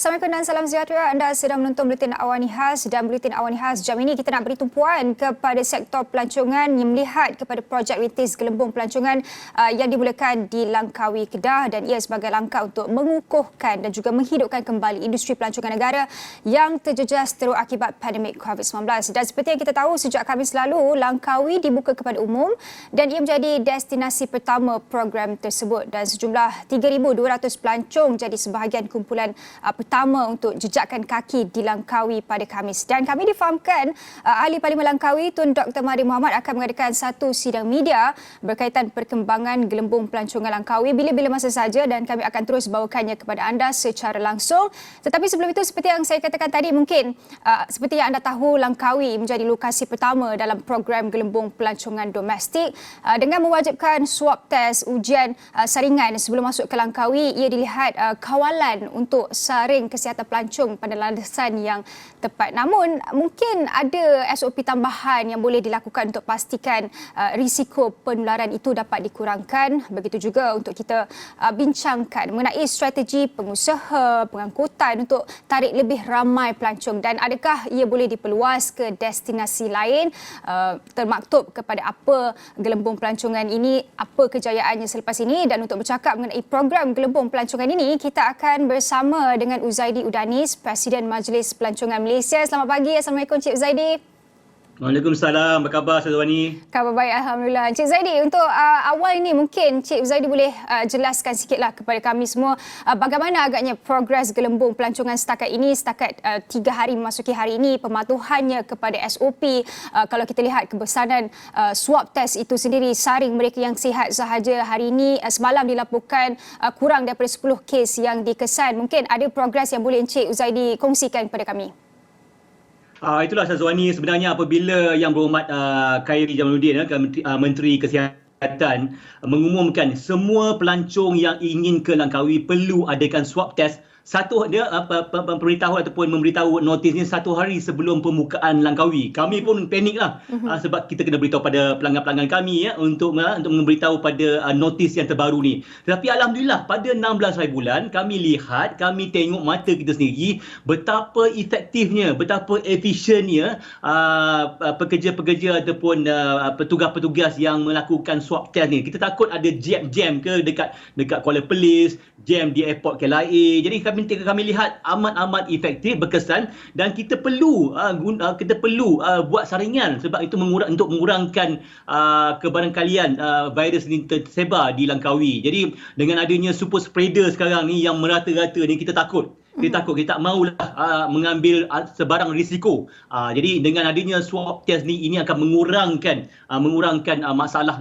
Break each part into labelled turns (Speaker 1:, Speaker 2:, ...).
Speaker 1: Assalamualaikum dan salam sejahtera. Anda sedang menonton Buletin Awani Khas dan Buletin Awani Khas jam ini kita nak beri tumpuan kepada sektor pelancongan yang melihat kepada projek rintis gelembung pelancongan yang dimulakan di Langkawi, Kedah, dan ia sebagai langkah untuk mengukuhkan dan juga menghidupkan kembali industri pelancongan negara yang terjejas teruk akibat pandemik COVID-19. Dan seperti yang kita tahu, sejak Khamis lalu Langkawi dibuka kepada umum dan ia menjadi destinasi pertama program tersebut, dan sejumlah 3,200 pelancong jadi sebahagian kumpulan pertama untuk jejakkan kaki di Langkawi pada Khamis. Dan kami difahamkan Ahli Parlimen Langkawi Tun Dr. Mahathir Mohamad akan mengadakan satu sidang media berkaitan perkembangan gelembung pelancongan Langkawi bila-bila masa saja, dan kami akan terus bawakannya kepada anda secara langsung. Tetapi sebelum itu, seperti yang saya katakan tadi, mungkin seperti yang anda tahu, Langkawi menjadi lokasi pertama dalam program gelembung pelancongan domestik dengan mewajibkan swab test ujian saringan sebelum masuk ke Langkawi. Ia dilihat kawalan untuk saring kesihatan pelancong pada landasan yang tepat. Namun mungkin ada SOP tambahan yang boleh dilakukan untuk pastikan risiko penularan itu dapat dikurangkan. Begitu juga untuk kita bincangkan mengenai strategi pengusaha, pengangkutan untuk tarik lebih ramai pelancong, dan adakah ia boleh diperluas ke destinasi lain, termaktub kepada apa gelembung pelancongan ini, apa kejayaannya selepas ini. Dan untuk bercakap mengenai program gelembung pelancongan ini, kita akan bersama dengan Uzaidi Udanis, Presiden Majlis Pelancongan Malaysia. Selamat pagi. Assalamualaikum Cik Uzaidi.
Speaker 2: Waalaikumsalam. Apa khabar Syazwani?
Speaker 1: Khabar baik, alhamdulillah. Cik Uzaidi, untuk awal ini mungkin Cik Uzaidi boleh jelaskan sikitlah kepada kami semua bagaimana agaknya progres gelembung pelancongan setakat ini, setakat 3 hari memasuki hari ini, pematuhannya kepada SOP. Kalau kita lihat kebesaran swab test itu sendiri, saring mereka yang sihat sahaja hari ini, semalam dilaporkan kurang daripada 10 kes yang dikesan. Mungkin ada progres yang boleh Cik Uzaidi kongsikan kepada kami.
Speaker 2: Itulah Syazwani, sebenarnya apabila Yang Berhormat Khairy Jamaluddin, Menteri Kesihatan, mengumumkan semua pelancong yang ingin ke Langkawi perlu adakan swab test, satu dia pemberitahu ataupun memberitahu notisnya 1 hari sebelum pembukaan Langkawi. Kami pun paniklah sebab kita kena beritahu pada pelanggan-pelanggan kami untuk memberitahu pada notis yang terbaru ni. Tetapi alhamdulillah pada 16 hari bulan kami lihat, kami tengok mata kita sendiri betapa efektifnya, betapa efisiennya pekerja-pekerja ataupun petugas-petugas yang melakukan swab test ni. Kita takut ada jam ke dekat Kuala Perlis, jam di airport KLIA. Jadi kami lihat amat efektif, berkesan, dan kita perlu buat saringan sebab itu untuk mengurangkan kebarangkalian virus ini tersebar di Langkawi. Jadi dengan adanya super spreader sekarang ni yang merata-rata ni, kita takut. Kita tak maulah mengambil sebarang risiko. Jadi dengan adanya swab test ni, ini akan mengurangkan masalah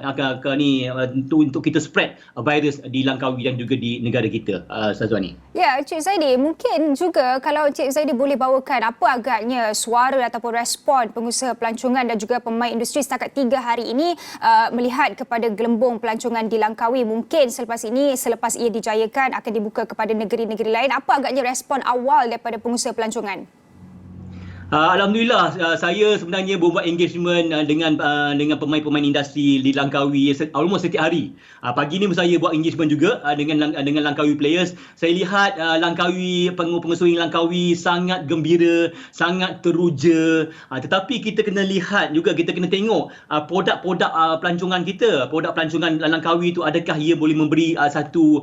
Speaker 2: untuk kita spread virus di Langkawi dan juga di negara kita, Syazwani.
Speaker 1: Ya, Cik Uzaidi, mungkin juga kalau Cik Uzaidi boleh bawakan apa agaknya suara ataupun respon pengusaha pelancongan dan juga pemain industri setakat 3 hari ini melihat kepada gelembung pelancongan di Langkawi. Mungkin selepas ia dijayakan akan dibuka kepada negeri-negeri lain. Apa agaknya respon awal daripada pengusaha pelancongan?
Speaker 2: Alhamdulillah, saya sebenarnya membuat engagement dengan pemain-pemain industri di Langkawi almost setiap hari. Pagi ni saya buat engagement juga dengan Langkawi players. Saya lihat Langkawi, pengusaha Langkawi sangat gembira, sangat teruja. Tetapi kita kena lihat juga, kita kena tengok produk-produk pelancongan kita. Produk pelancongan Langkawi itu adakah ia boleh memberi satu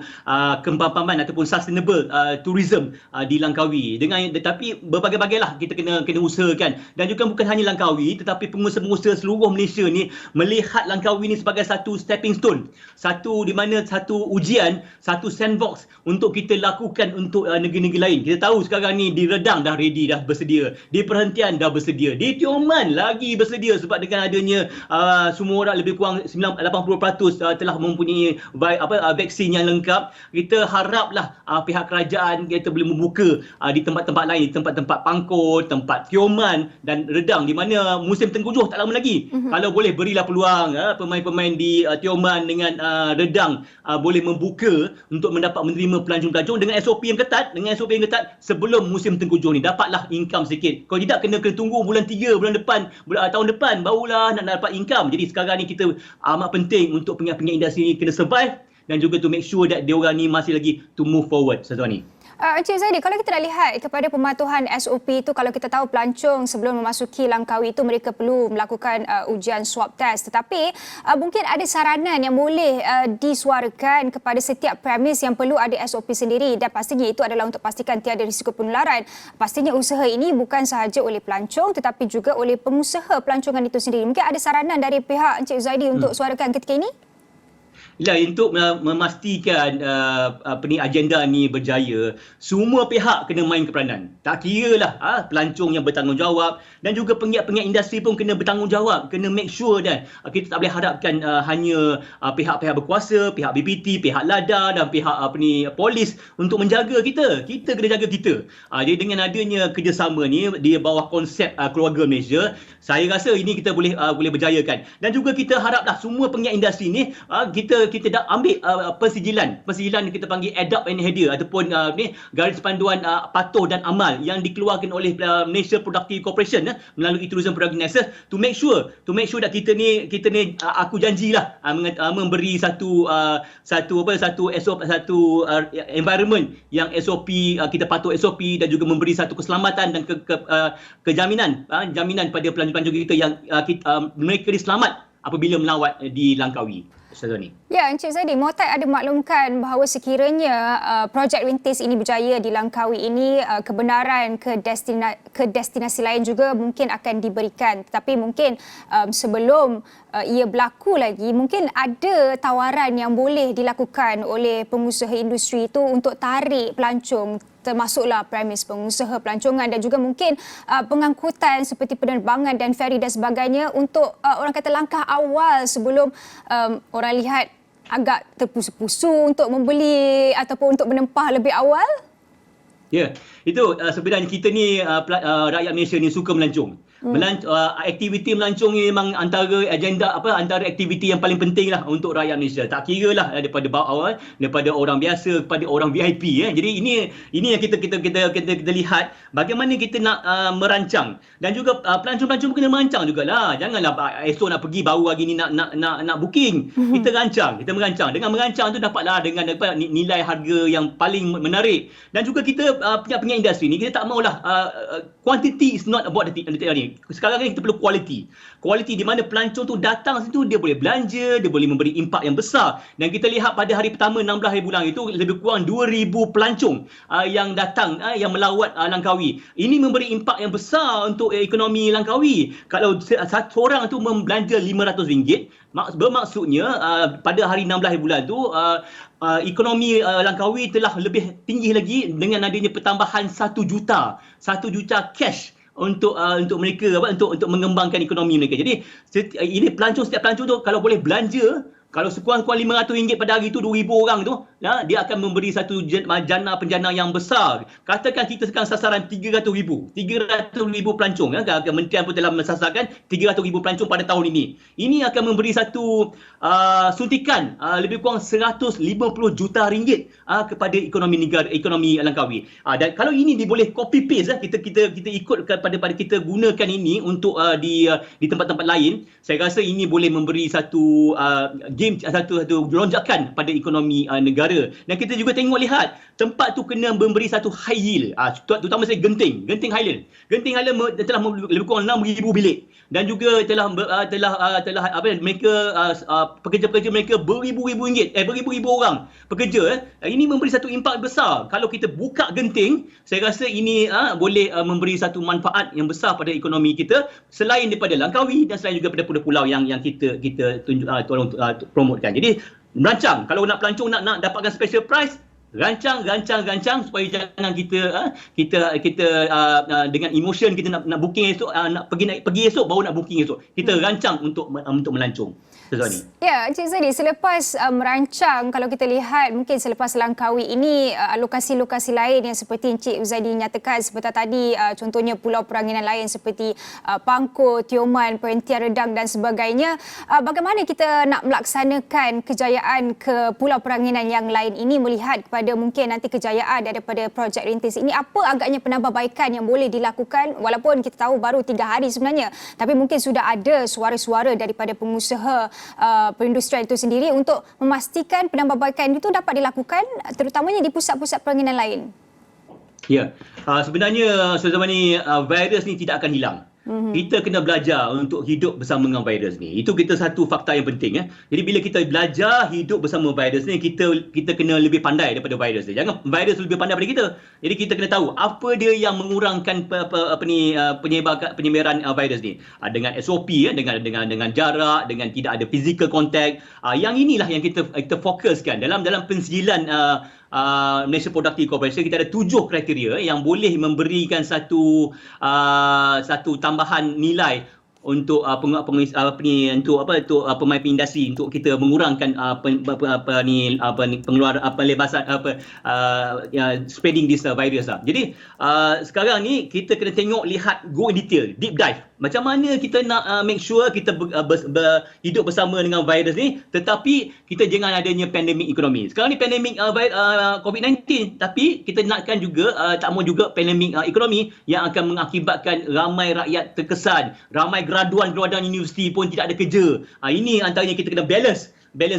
Speaker 2: kempapaman ataupun sustainable tourism di Langkawi. Tetapi berbagai-bagailah kita kena usahakan, dan juga bukan hanya Langkawi tetapi pengusaha-pengusaha seluruh Malaysia ni melihat Langkawi ni sebagai satu stepping stone, satu ujian, satu sandbox untuk kita lakukan untuk negeri-negeri lain. Kita tahu sekarang ni di Redang dah ready, dah bersedia, di Perhentian dah bersedia, di Tioman lagi bersedia sebab dengan adanya semua orang lebih kurang 80% telah mempunyai vaksin yang lengkap. Kita haraplah pihak kerajaan kita boleh membuka di tempat-tempat lain, di tempat-tempat Pangkor, tempat Tioman dan Redang, di mana musim tengkujuh tak lama lagi. Kalau boleh berilah peluang pemain-pemain di Tioman dengan Redang boleh membuka untuk menerima pelancong-pelancong dengan SOP yang ketat, sebelum musim tengkujuh ni dapatlah income sikit. Kalau tidak kena tunggu bulan 3, bulan depan, tahun depan barulah nak dapat income. Jadi sekarang ni kita amat penting untuk penyiar-penyiar industri ni kena survive dan juga to make sure that diorang ni masih lagi to move forward, Syazwani.
Speaker 1: Encik Zaidi, kalau kita dah lihat kepada pematuhan SOP itu, kalau kita tahu pelancong sebelum memasuki Langkawi itu mereka perlu melakukan ujian swab test. Tetapi mungkin ada saranan yang boleh disuarakan kepada setiap premis yang perlu ada SOP sendiri, dan pastinya itu adalah untuk pastikan tiada risiko penularan. Pastinya usaha ini bukan sahaja oleh pelancong tetapi juga oleh pengusaha pelancongan itu sendiri. Mungkin ada saranan dari pihak Encik Zaidi untuk suarakan ketika ini?
Speaker 2: Ya, untuk memastikan agenda ni berjaya, semua pihak kena main ke peranan. Tak kiralah pelancong yang bertanggungjawab dan juga penggiat-penggiat industri pun kena bertanggungjawab. Kena make sure dan kita tak boleh harapkan hanya pihak-pihak berkuasa, pihak BPT, pihak LADA dan pihak polis untuk menjaga kita. Kita kena jaga kita. Jadi dengan adanya kerjasama ni di bawah konsep keluarga Malaysia, saya rasa ini kita boleh berjayakan. Dan juga kita haraplah semua penggiat industri ni kita dah ambil persijilan kita panggil adapt and adhere ataupun garis panduan patuh dan amal yang dikeluarkan oleh Malaysia Productive Corporation melalui Tourism Product to make sure that kita ni aku janjilah memberi satu SOP, satu environment yang SOP, kita patuh SOP dan juga memberi satu keselamatan dan kejaminan jaminan pada pelancong-pelancong kita yang mereka diselamat apabila melawat di Langkawi.
Speaker 1: Ya, Encik Zaidi, Motai ada maklumkan bahawa sekiranya projek rintis ini berjaya di Langkawi ini, kebenaran ke destinasi lain juga mungkin akan diberikan. Tetapi mungkin sebelum ia berlaku lagi, mungkin ada tawaran yang boleh dilakukan oleh pengusaha industri itu untuk tarik pelancong, termasuklah premis pengusaha pelancongan dan juga mungkin pengangkutan seperti penerbangan dan feri dan sebagainya untuk orang kata langkah awal sebelum orang lihat agak terpusu-pusu untuk membeli ataupun untuk menempah lebih awal?
Speaker 2: Ya, itu sebenarnya kita ni rakyat Malaysia ni suka melancong. Aktiviti melancong ni memang antara aktiviti yang paling penting lah untuk rakyat Malaysia. Tak kira lah daripada bawah, daripada orang biasa kepada orang VIP. Jadi ini yang kita lihat bagaimana kita nak merancang, dan juga pelancong-pelancong kena merancang jugalah. Janganlah esok nak pergi baru hari ni nak booking. Kita merancang. Dengan merancang tu dapatlah dengan nilai harga yang paling menarik. Dan juga kita punya industri ni kita tak maulah quantity is not about the ni. Sekarang ni kita perlu quality di mana pelancong tu datang situ, dia boleh belanja, dia boleh memberi impak yang besar. Dan kita lihat pada hari pertama 16 hari bulan itu lebih kurang 2,000 pelancong yang datang, yang melawat Langkawi. Ini memberi impak yang besar untuk ekonomi Langkawi. Kalau satu orang tu membelanja RM500, bermaksudnya pada hari 16 hari bulan tu ekonomi Langkawi telah lebih tinggi lagi dengan adanya pertambahan 1 juta cash untuk mereka untuk mengembangkan ekonomi mereka. Jadi ini setiap pelancong tu kalau boleh belanja, kalau sekurang-kurang RM500 pada hari tu 2,000 orang tu, dia akan memberi satu penjana yang besar. Katakan kita sekarang sasaran 300,000 pelancong. Kementerian pun telah mensasarkan 300,000 pelancong pada tahun ini. Ini akan memberi satu suntikan lebih kurang RM150 juta kepada ekonomi Langkawi. Dan kalau ini boleh copy paste, kita ikut pada kita gunakan ini untuk di tempat-tempat lain, saya rasa ini boleh memberi satu satu lonjakan pada ekonomi negara. Dan kita juga lihat tempat tu kena memberi satu high yield, terutama saya Genting Highland. Genting Highland telah lebih kurang 6,000 bilik, dan juga telah mereka pekerja-pekerja mereka beribu-ribu orang pekerja. Ini memberi satu impak besar. Kalau kita buka Genting, saya rasa ini boleh memberi satu manfaat yang besar pada ekonomi kita, selain daripada Langkawi dan selain juga pada pulau yang kita tolong promotekan. Jadi merancang, kalau nak pelancong nak dapatkan special price, rancang supaya jangan kita dengan emotion kita nak booking esok, nak pergi esok baru nak booking esok. Kita rancang untuk melancong.
Speaker 1: Ya, Encik Zaidi, selepas merancang, kalau kita lihat mungkin selepas Langkawi ini, lokasi-lokasi lain yang seperti Encik Zaidi nyatakan seperti tadi, contohnya pulau peranginan lain seperti Pangkor, Tioman, Perhentian Redang dan sebagainya, bagaimana kita nak melaksanakan kejayaan ke pulau peranginan yang lain ini melihat kepada mungkin nanti kejayaan daripada projek rintis ini? Apa agaknya penambahbaikan yang boleh dilakukan, walaupun kita tahu baru 3 hari sebenarnya, tapi mungkin sudah ada suara-suara daripada pengusaha perindustrian itu sendiri untuk memastikan penambahbaikan itu dapat dilakukan terutamanya di pusat-pusat peranginan lain?
Speaker 2: Ya, sebenarnya Saudara ni virus ni tidak akan hilang. Kita kena belajar untuk hidup bersama dengan virus ni. Itu kita satu fakta yang penting. Jadi bila kita belajar hidup bersama virus ni, kita kena lebih pandai daripada virus ni. Jangan virus lebih pandai daripada kita. Jadi kita kena tahu apa dia yang mengurangkan penyebaran virus ni. Dengan SOP, dengan jarak, dengan tidak ada physical contact. Yang inilah yang kita fokuskan dalam pensijilan Malaysia Productive Corporation. Kita ada 7 kriteria yang boleh memberikan satu tambahan nilai untuk pemain industri, untuk kita mengurangkan pelebasan spreading this virus lah. Jadi sekarang ni kita kena lihat go in detail, deep dive. Macam mana kita nak make sure kita hidup bersama dengan virus ni, tetapi kita jangan adanya pandemik ekonomi. Sekarang ni pandemik COVID-19, tapi kita nakkan juga tak mahu juga pandemik ekonomi yang akan mengakibatkan ramai rakyat terkesan, ramai graduan universiti pun tidak ada kerja. Ini antaranya kita kena balance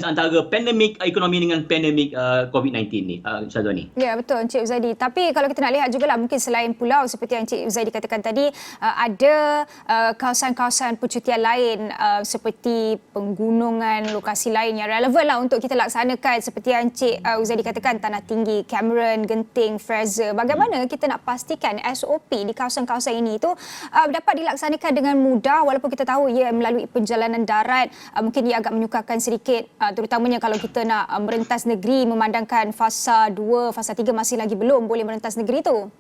Speaker 2: antara pandemik ekonomi dengan pandemik COVID-19 ni, Syazwani.
Speaker 1: Ya, betul Encik Huzaidi. Tapi kalau kita nak lihat jugalah, mungkin selain pulau seperti yang Encik Huzaidi katakan tadi, ada kawasan-kawasan percutian lain seperti penggunungan, lokasi lain yang relevan lah untuk kita laksanakan, seperti yang Encik Huzaidi katakan, Tanah Tinggi, Cameron, Genting, Fraser. Bagaimana kita nak pastikan SOP di kawasan-kawasan ini itu dapat dilaksanakan dengan mudah, walaupun kita tahu ia melalui perjalanan darat, mungkin ia agak menyukarkan sedikit, terutamanya kalau kita nak merentas negeri, memandangkan fasa 2, fasa 3 masih lagi belum boleh merentas negeri itu.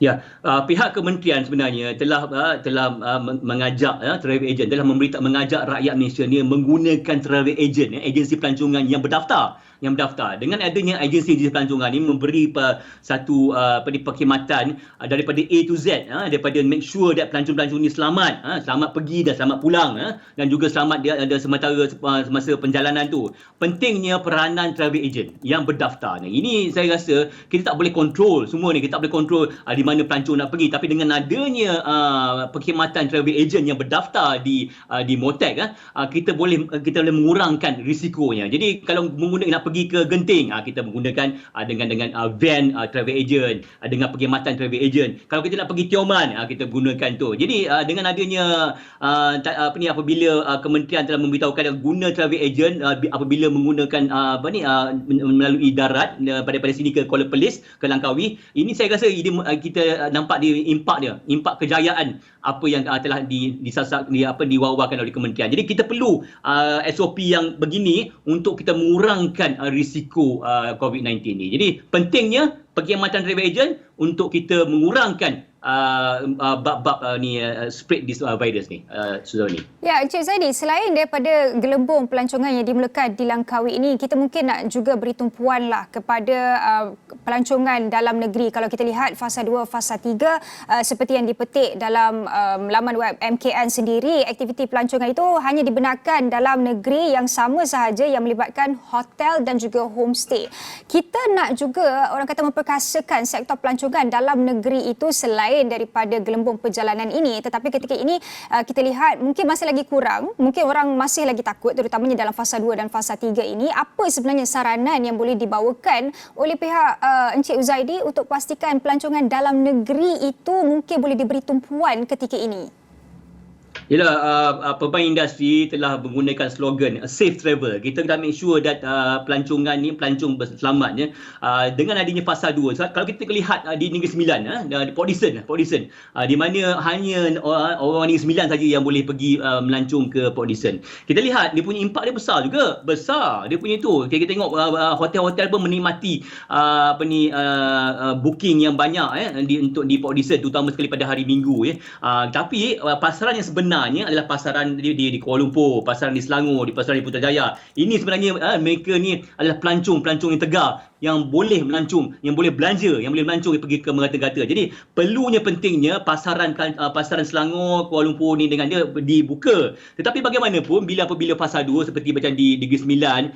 Speaker 2: Ya, pihak kementerian sebenarnya telah mengajak travel agent, telah mengajak rakyat Malaysia ni menggunakan travel agent, agensi pelancongan yang berdaftar. Dengan adanya agensi pelancongan ini memberi satu perkhidmatan daripada A to Z, daripada make sure that pelancong-pelancong ini selamat pergi dan selamat pulang, dan juga selamat dia ada sementara semasa perjalanan tu. Pentingnya peranan travel agent yang berdaftar ni. Ini saya rasa kita tak boleh kontrol semua ni, kita tak boleh kontrol di mana pelancong nak pergi, tapi dengan adanya perkhidmatan travel agent yang berdaftar di MOTAC, kita boleh mengurangkan risikonya. Jadi kalau nak pergi ke Genting, kita menggunakan dengan van travel agent, dengan perkhidmatan travel agent. Kalau kita nak pergi Tioman, kita gunakan tu. Jadi dengan adanya apabila kementerian telah memberitahukan guna travel agent apabila menggunakan melalui darat daripada sini ke Kuala Perlis, ke Langkawi, ini saya rasa kita nampak impak kejayaan apa yang telah diwawakan oleh kementerian. Jadi kita perlu SOP yang begini untuk kita mengurangkan risiko COVID-19 ni. Jadi pentingnya perkhidmatan travel agent untuk kita mengurangkan spread this virus ni, Suzani.
Speaker 1: Ya, Encik Zaidi, selain daripada gelembung pelancongan yang dimulakan di Langkawi ini, kita mungkin nak juga beri tumpuan lah kepada pelancongan dalam negeri. Kalau kita lihat fasa 2, fasa 3, seperti yang dipetik dalam laman web MKN sendiri, aktiviti pelancongan itu hanya dibenarkan dalam negeri yang sama sahaja, yang melibatkan hotel dan juga homestay. Kita nak juga orang kata memperkasakan sektor pelancongan dalam negeri itu selain daripada gelembung perjalanan ini, tetapi ketika ini kita lihat mungkin masih lagi kurang, mungkin orang masih lagi takut, terutamanya dalam fasa 2 dan fasa 3 ini. Apa sebenarnya saranan yang boleh dibawakan oleh pihak Encik Huzaidi untuk pastikan pelancongan dalam negeri itu mungkin boleh diberi tumpuan ketika ini?
Speaker 2: Yalah, pemain industri telah menggunakan slogan safe travel. Kita dah make sure that pelancongan ni pelancong selamat dengan adanya fasa 2. So, kalau kita lihat di Negeri Sembilan, di Port Dickson, di mana hanya orang Negeri Sembilan saja yang boleh pergi melancong ke Port Dickson. Kita lihat dia punya impak dia besar juga. Besar dia punya tu. Kita tengok hotel-hotel pun menikmati booking yang banyak untuk di Port Dickson, terutama sekali pada hari Minggu. Tapi pasaran yang sebenarnya adalah pasaran di Kuala Lumpur, pasaran di Selangor, pasaran di Putrajaya. Ini sebenarnya mereka ni adalah pelancong yang tegar, yang boleh melancong, yang boleh belanja, yang boleh melancong pergi ke merata-rata. Jadi pentingnya pasaran Selangor, Kuala Lumpur ni dengan dia dibuka. Tetapi bagaimanapun apabila fasa 2 seperti macam di Negeri Sembilan,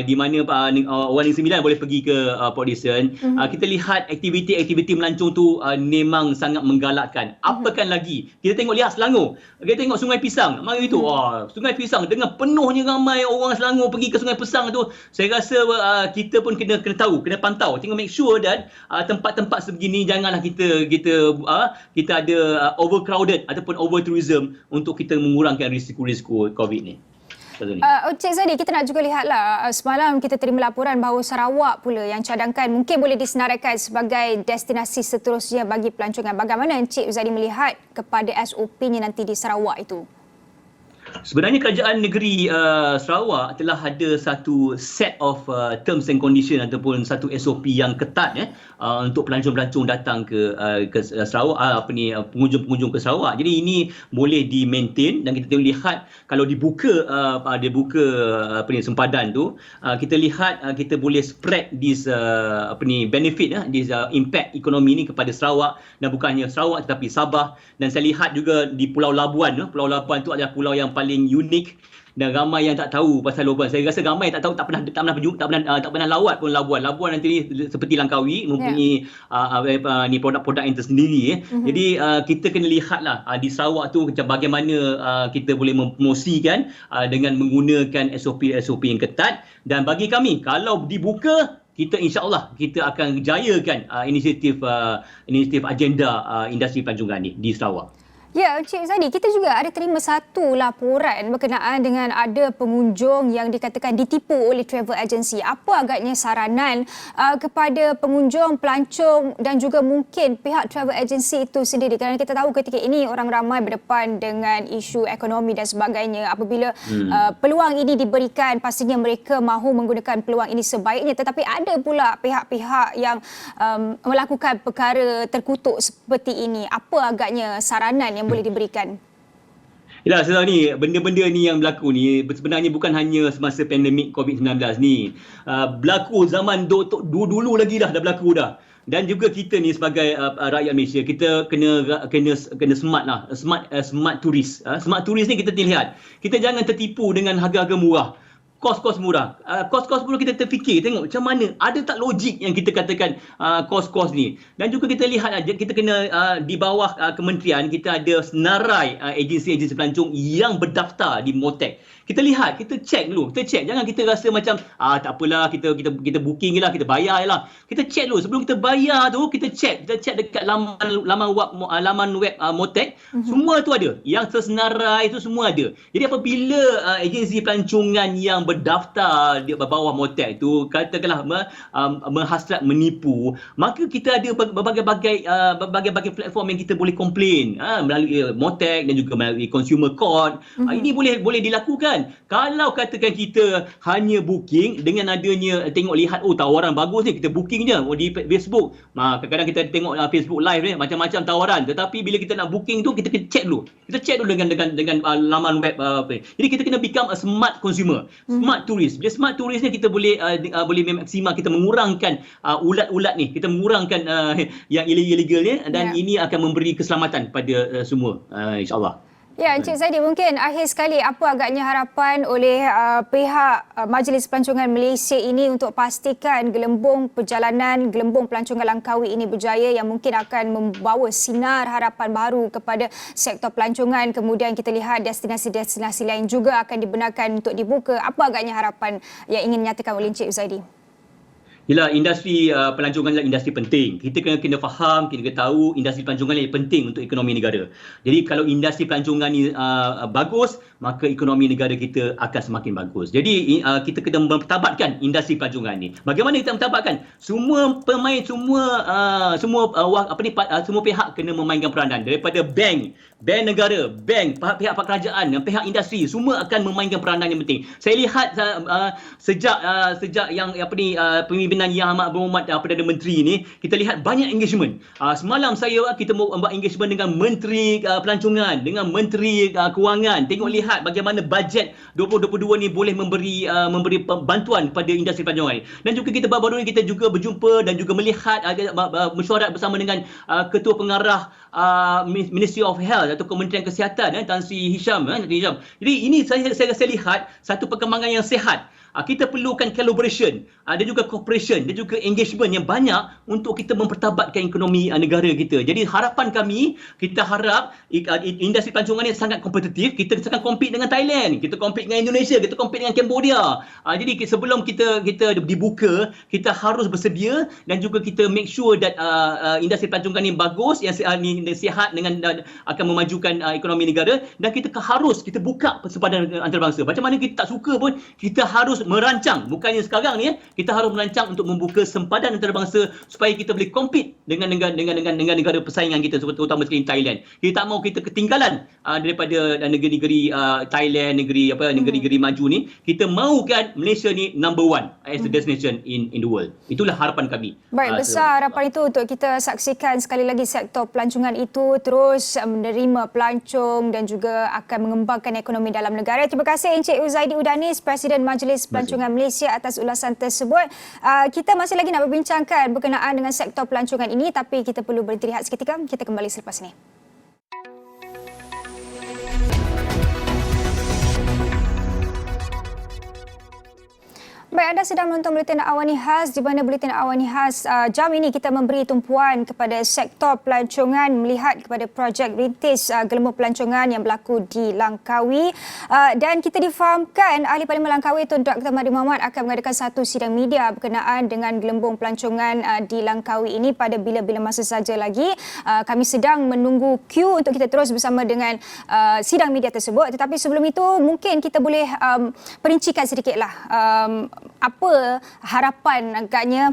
Speaker 2: di mana orang Negeri Sembilan boleh pergi ke Port Dickson, kita lihat aktiviti melancong tu memang sangat menggalakkan. Apakan lagi, kita lihat Selangor, kita tengok Sungai Pisang, mari itu Sungai Pisang dengan penuhnya ramai orang Selangor pergi ke Sungai Pisang tu. Saya rasa kita pun kena kena tahu, kena pantau, tengok make sure dan tempat-tempat sebegini janganlah kita ada overcrowded ataupun over tourism untuk kita mengurangkan risiko-risiko COVID ni.
Speaker 1: Cik Zadi, kita nak juga lihatlah semalam kita terima laporan bahawa Sarawak pula yang cadangkan mungkin boleh disenaraikan sebagai destinasi seterusnya bagi pelancongan. Bagaimana Encik Zadi melihat kepada SOP-nya nanti di Sarawak itu?
Speaker 2: Sebenarnya kerajaan negeri Sarawak telah ada satu set of terms and condition ataupun satu SOP yang ketat untuk pelancong-pelancong datang ke Sarawak, pengunjung-pengunjung ke Sarawak. Jadi ini boleh di-maintain dan kita lihat kalau dibuka sempadan tu, kita lihat kita boleh spread this benefit, this impact ekonomi ni kepada Sarawak, dan bukan hanya Sarawak tetapi Sabah. Dan saya lihat juga di Pulau Labuan. Pulau Labuan tu adalah pulau yang paling unik dan ramai yang tak tahu pasal Labuan. Saya rasa ramai yang tak tahu, tak pernah lawat pun Labuan. Labuan nanti seperti Langkawi mempunyai produk-produk yang tersendiri. Jadi kita kena lihatlah di Sarawak tu macam bagaimana kita boleh mempromosikan dengan menggunakan SOP yang ketat. Dan bagi kami, kalau dibuka, kita insya-Allah kita akan jayakan inisiatif agenda industri pelancongan ni di Sarawak.
Speaker 1: Ya, Cik Zadi, kita juga ada terima satu laporan berkenaan dengan ada pengunjung yang dikatakan ditipu oleh travel agency. Apa agaknya saranan kepada pengunjung, pelancong dan juga mungkin pihak travel agency itu sendiri? Kerana kita tahu ketika ini orang ramai berdepan dengan isu ekonomi dan sebagainya. Apabila peluang ini diberikan, pastinya mereka mahu menggunakan peluang ini sebaiknya. Tetapi ada pula pihak-pihak yang melakukan perkara terkutuk seperti ini. Apa agaknya saranan yang boleh diberikan?
Speaker 2: Yalah, sekarang ni benda-benda ni yang berlaku ni sebenarnya bukan hanya semasa pandemik COVID-19 ni. Berlaku zaman dulu lagi dah berlaku dah. Dan juga kita ni sebagai rakyat Malaysia, kita kena smart lah, smart tourist. Smart tourist ni kita lihat, kita jangan tertipu dengan harga-harga murah. Kos-kos murah. Kos-kos murah kita terfikir, tengok macam mana, ada tak logik yang kita katakan kos-kos ni. Dan juga kita lihat, kita kena di bawah kementerian, kita ada senarai agensi-agensi pelancong yang berdaftar di MOTEC. Kita lihat, kita cek dulu, jangan kita rasa macam tak apalah, kita booking je lah, kita bayar je lah. Kita cek dulu, sebelum kita bayar tu, kita cek dekat laman web MOTEC, semua tu ada, yang tersenarai tu semua ada. Jadi apabila agensi pelancongan yang berdaftar di bawah MOTEC tu katakanlah menghasrat menipu, maka kita ada berbagai platform yang kita boleh komplain melalui MOTEC dan juga melalui consumer court. Ini boleh dilakukan. Kalau katakan kita hanya booking dengan adanya tengok lihat tawaran bagus ni, kita booking je di Facebook. Kadang-kadang kita tengok Facebook live ni macam-macam tawaran, tetapi bila kita nak booking tu kita cek dulu. Kita cek dulu dengan laman web Jadi kita kena become a smart consumer. Smart tourist. Bila smart tourist ni kita boleh maksimal, kita mengurangkan ulat-ulat ni, kita mengurangkan yang illegal ni, dan ini akan memberi keselamatan pada semua, insya-Allah.
Speaker 1: Ya, Encik Zadi, mungkin akhir sekali apa agaknya harapan oleh pihak Majlis Pelancongan Malaysia ini untuk pastikan gelembung pelancongan Langkawi ini berjaya, yang mungkin akan membawa sinar harapan baru kepada sektor pelancongan. Kemudian kita lihat destinasi-destinasi lain juga akan dibenarkan untuk dibuka. Apa agaknya harapan yang ingin dinyatakan oleh Encik Zadi?
Speaker 2: Yalah, industri pelancongan adalah industri penting. Kita kena faham, kita kena tahu industri pelancongan ni penting untuk ekonomi negara. Jadi kalau industri pelancongan ni bagus, maka ekonomi negara kita akan semakin bagus. Jadi kita kena menstabatkan industri pelancongan ni. Bagaimana kita menstabatkan? Semua pemain, semua pihak kena memainkan peranan, daripada bank negara, pihak kerajaan, pihak industri, semua akan memainkan peranan yang penting. Saya lihat sejak yang pemimpinan Yang Amat Berhormat Perdana Menteri ni, kita lihat banyak engagement. Semalam kita buat engagement dengan Menteri Pelancongan, dengan Menteri Kewangan. Tengok lihat bagaimana bajet 2022 ni boleh memberi bantuan pada industri pelancongan ni. Dan juga kita baru-baru ni kita juga berjumpa dan juga melihat mesyuarat bersama dengan Ketua Pengarah Ministry of Health atau Kementerian Kesihatan Tan Sri Hisham. Jadi ini saya lihat satu perkembangan yang sihat. Kita perlukan collaboration, ada juga cooperation, dan juga engagement yang banyak untuk kita mempertabatkan ekonomi negara kita. Jadi harapan kami, kita harap industri pelancongan ini sangat kompetitif. Kita akan compete dengan Thailand, kita compete dengan Indonesia, kita compete dengan Cambodia. Jadi sebelum kita dibuka, kita harus bersedia dan juga kita make sure that industri pelancongan ini bagus, yang sihat dengan akan memajukan ekonomi negara, dan kita buka sempadan antarabangsa. Macam mana kita tak suka pun, kita harus merancang, bukannya sekarang ni kita harus merancang untuk membuka sempadan antarabangsa supaya kita boleh compete dengan negara persaingan kita, terutama sekali Thailand. Kita tak mahu kita ketinggalan daripada negeri-negeri Thailand, negeri-negeri maju ni. Kita mahukan Malaysia ni number one as a destination in the world. Itulah harapan kami.
Speaker 1: Baik, besar harapan itu untuk kita saksikan sekali lagi sektor pelancongan itu terus menerima pelancong dan juga akan mengembangkan ekonomi dalam negara. Terima kasih Encik Uzaidi Udanis, Presiden Majlis Pelancongan Malaysia atas ulasan tersebut. Kita masih lagi nak berbincangkan berkenaan dengan sektor pelancongan ini, tapi kita perlu berhenti rehat seketika. Kita kembali selepas ini. Baik, anda sedang menonton Buletin Awani Khas, di mana Buletin Awani Khas jam ini kita memberi tumpuan kepada sektor pelancongan melihat kepada projek rintis gelembung pelancongan yang berlaku di Langkawi. Dan kita difahamkan Ahli Parlimen Langkawi Tun Dr. Mahathir Mohamad akan mengadakan satu sidang media berkenaan dengan gelembung pelancongan di Langkawi ini pada bila-bila masa saja lagi. Kami sedang menunggu queue untuk kita terus bersama dengan sidang media tersebut. Tetapi sebelum itu mungkin kita boleh perincikan sedikitlah apa harapan agaknya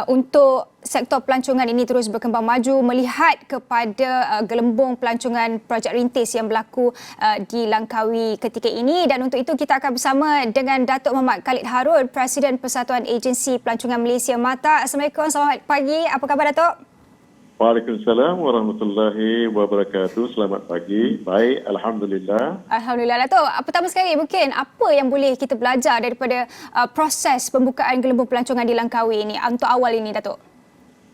Speaker 1: untuk sektor pelancongan ini terus berkembang maju melihat kepada gelembung pelancongan projek rintis yang berlaku di Langkawi ketika ini. Dan untuk itu kita akan bersama dengan Datuk Muhammad Khalid Harun, Presiden Persatuan Agensi Pelancongan Malaysia MATA. Assalamualaikum, selamat pagi. Apa khabar Datuk?
Speaker 3: Waalaikumsalam warahmatullahi wabarakatuh. Selamat pagi. Baik, alhamdulillah.
Speaker 1: Alhamdulillah Datuk. Pertama sekali mungkin apa yang boleh kita belajar daripada proses pembukaan gelembung pelancongan di Langkawi ini untuk awal ini Datuk?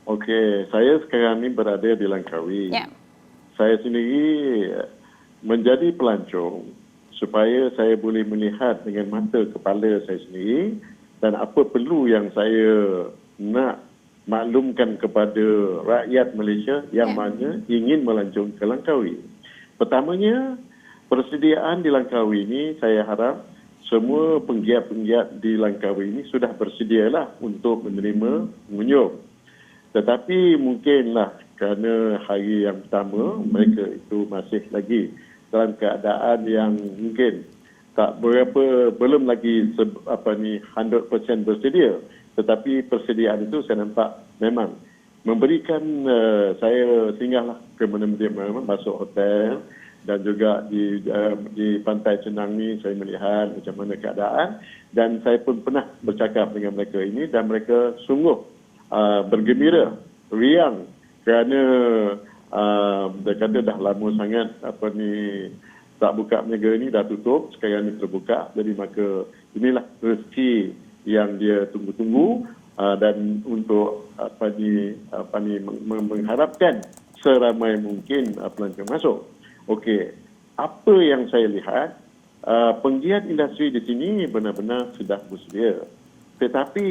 Speaker 3: Okey, saya sekarang ni berada di Langkawi.
Speaker 1: Ya.
Speaker 3: Saya sendiri menjadi pelancong supaya saya boleh melihat dengan mata kepala saya sendiri dan apa perlu yang saya nak maklumkan kepada rakyat Malaysia yang mana ingin melancong ke Langkawi. Pertamanya, persediaan di Langkawi ini saya harap semua penggiat-penggiat di Langkawi ini sudah bersedialah untuk menerima pengunjung. Tetapi mungkinlah kerana hari yang pertama mereka itu masih lagi dalam keadaan yang mungkin tak berapa, belum lagi 100% bersedia. Tetapi persediaan itu saya nampak memang memberikan saya singgahlah ke mana-mana, masuk hotel dan juga di Pantai Cenang ni saya melihat macam mana keadaan dan saya pun pernah bercakap dengan mereka ini dan mereka sungguh bergembira, riang kerana dia kata dah lama sangat tak buka berniaga ni, dah tutup, sekarang ni terbuka. Jadi maka inilah rezeki yang dia tunggu-tunggu dan untuk mengharapkan seramai mungkin pelancong masuk. Okey, apa yang saya lihat, penggiat industri di sini benar-benar sudah bersedia. Tetapi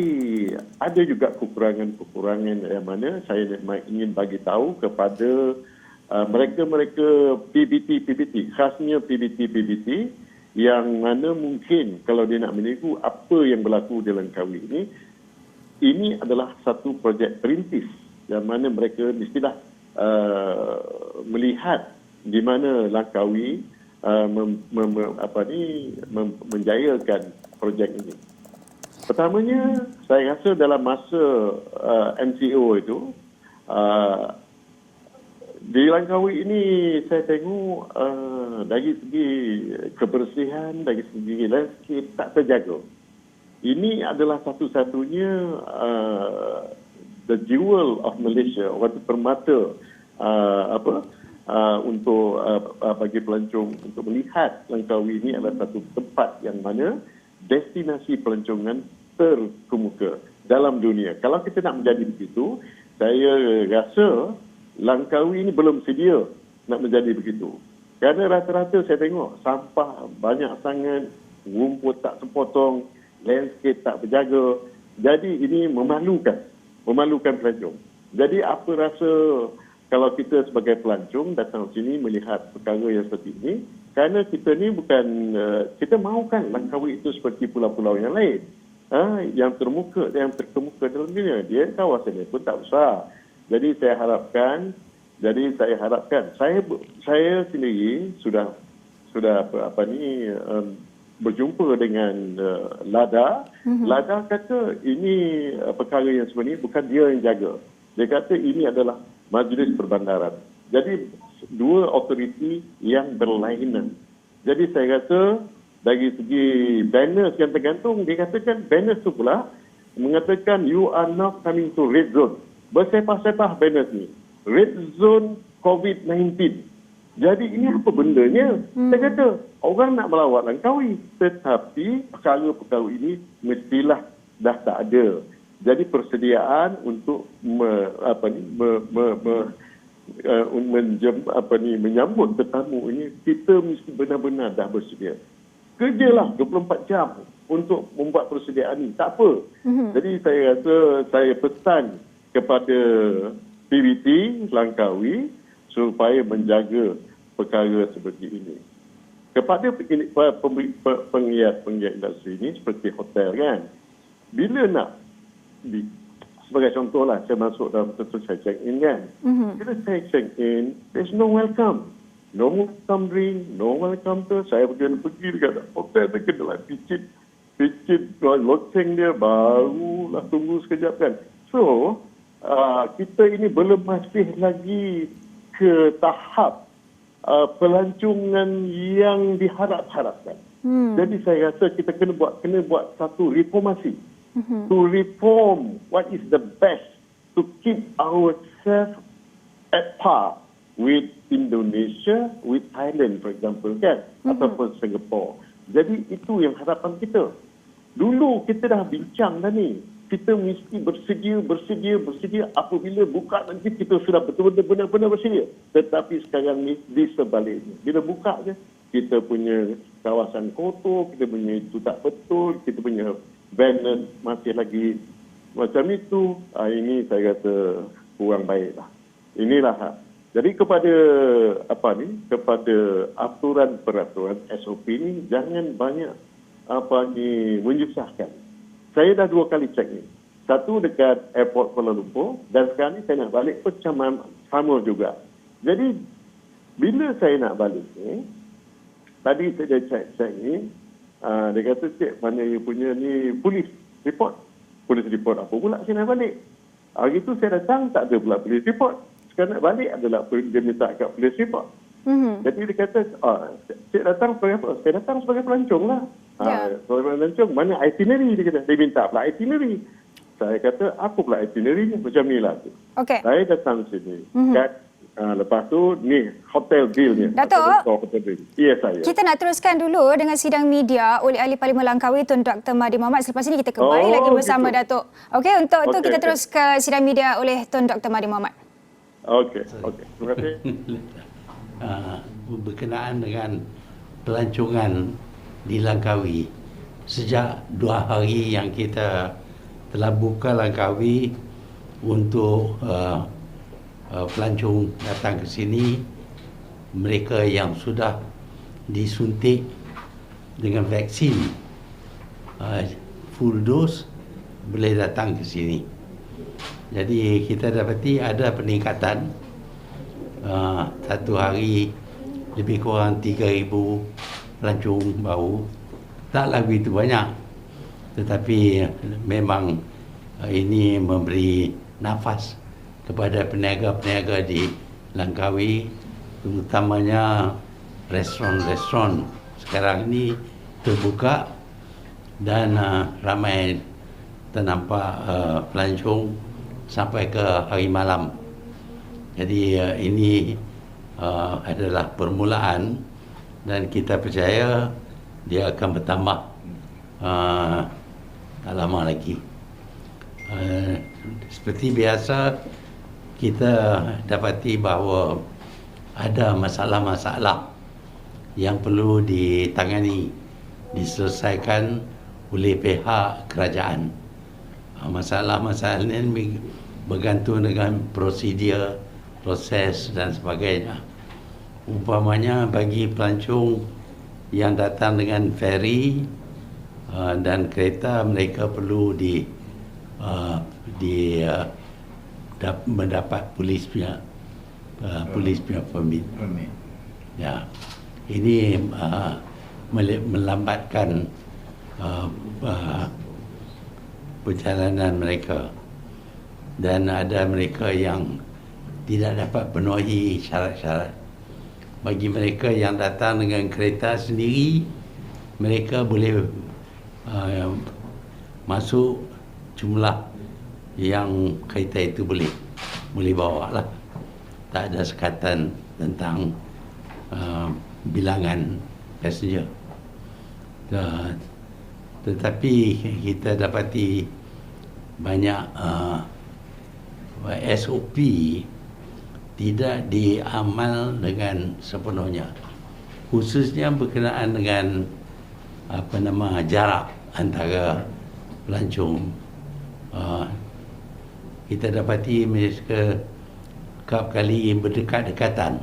Speaker 3: ada juga kekurangan-kekurangan yang mana saya ingin bagi tahu kepada mereka-mereka PBT, khasnya PBT yang mana mungkin kalau dia nak meniru apa yang berlaku di Langkawi ini adalah satu projek perintis yang mana mereka mestilah melihat di mana Langkawi menjayakan projek ini. Pertamanya, saya rasa dalam masa MCO itu di Langkawi ini saya tengok dari segi kebersihan, dari segi landscape tak terjaga. Ini adalah satu-satunya the jewel of Malaysia, waktu permata untuk bagi pelancong untuk melihat Langkawi ini adalah satu tempat yang mana destinasi pelancongan terkemuka dalam dunia. Kalau kita nak menjadi begitu, saya rasa Langkawi ini belum sedia nak menjadi begitu. Kerana rata-rata saya tengok sampah banyak sangat, rumput tak sepotong, landscape tak berjaga. Jadi ini memalukan pelancong. Jadi apa rasa kalau kita sebagai pelancong datang sini melihat perkara yang seperti ini, kerana kita ni bukan, kita mahukan Langkawi itu seperti pulau-pulau yang lain. Yang terkemuka dalam dunia. Dia kawasannya pun tak besar. Jadi saya harapkan saya sendiri sudah berjumpa dengan LADA. LADA kata ini perkara yang sebenarnya bukan dia yang jaga. Dia kata ini adalah Majlis Perbandaran. Jadi dua autoriti yang berlainan. Jadi saya kata dari segi banners yang tergantung, dia katakan banners tu pula mengatakan you are now coming to red zone. Bersepah-sepah banners ni. Red zone COVID-19. Jadi ini apa bendanya? Saya kata orang nak melawat Langkawi, tetapi perkara-perkara ini mestilah dah tak ada. Jadi persediaan untuk menyambut tetamu ini, kita mesti benar-benar dah bersedia. Kerjalah 24 jam untuk membuat persediaan ini. Tak apa. Jadi saya rasa saya pesan kepada PBT Langkawi supaya menjaga perkara seperti ini. Kepada penggiat industri ini seperti hotel kan, bila nak sebagai contohlah saya masuk dalam tentu saya check in kan. Bila saya check in, there's no welcome. No welcome drink, no welcome tu. Saya pergi dekat hotel tu kena lah picit loceng dia, barulah tunggu sekejap kan. So, kita ini belum masih lagi ke tahap pelancongan yang diharap-harapkan. Jadi saya rasa kita kena buat satu reformasi. To reform what is the best to keep ourselves at par with Indonesia, with Thailand for example kan, ataupun Singapore. Jadi itu yang harapan kita. Dulu kita dah bincang dah ni. Kita mesti bersedia. Apabila buka nanti kita sudah benar-benar bersedia. Tetapi sekarang ni di sebaliknya. Bila buka je, kita punya kawasan kotor, kita punya itu tak betul, kita punya banner masih lagi macam itu. Ini saya kata kurang baik lah. Inilah. Jadi kepada kepada aturan-peraturan SOP ni jangan banyak menyusahkan. Saya dah 2 kali cek ni. Satu dekat airport Kuala Lumpur dan sekarang ni saya nak balik pun sama juga. Jadi bila saya nak balik ni, tadi saya dah cek ni, dia kata cek mana you punya ni polis report apa pula saya nak balik. Hari tu saya datang tak ada pula polis report. Sekarang nak balik adalah dia minta kat polis report. Jadi dia kata cik datang sebagai apa? Saya datang sebagai pelancong lah. Sebagai pelancong mana itinerary dia kata. Dia minta pula itinerary. Saya kata apa pula itinerary ni? Macam ni lah tu. Saya datang sini. Lepas tu ni hotel bill ni.
Speaker 1: Datuk,
Speaker 3: ya saya.
Speaker 1: kita nak teruskan dulu dengan sidang media oleh Ahli Parlimen Langkawi Tun Dr. Mahathir Mohamad. Selepas ini kita kembali lagi bersama Datuk. Okey, untuk itu kita terus ke sidang media oleh Tun Dr. Mahathir Mohamad. Okey.
Speaker 3: Terima kasih.
Speaker 4: Berkenaan dengan pelancongan di Langkawi, sejak 2 hari yang kita telah buka Langkawi untuk pelancong datang ke sini, mereka yang sudah disuntik dengan vaksin full dose boleh datang ke sini. Jadi kita dapati ada peningkatan, satu hari lebih kurang 3,000 pelancong baru. Taklah begitu banyak, tetapi memang ini memberi nafas kepada peniaga-peniaga di Langkawi, terutamanya restoran-restoran sekarang ini terbuka dan ramai ternampak pelancong sampai ke hari malam. Jadi ini adalah permulaan dan kita percaya dia akan bertambah tak lama lagi. Seperti biasa kita dapati bahawa ada masalah-masalah yang perlu ditangani, diselesaikan oleh pihak kerajaan. Masalah-masalah ini bergantung dengan prosedur, proses dan sebagainya. Umpamanya bagi pelancong yang datang dengan feri dan kereta, mereka perlu mendapat polis punya permit. Ya, ini melambatkan perjalanan mereka, dan ada mereka yang tidak dapat penuhi syarat-syarat. Bagi mereka yang datang dengan kereta sendiri, mereka boleh masuk jumlah yang kereta itu boleh bawa lah. Tak ada sekatan tentang bilangan passenger. Tetapi kita dapati banyak SOP tidak diamal dengan sepenuhnya, khususnya berkenaan dengan jarak antara pelancong. Kita dapati mereka kerap kali berdekat-dekatan,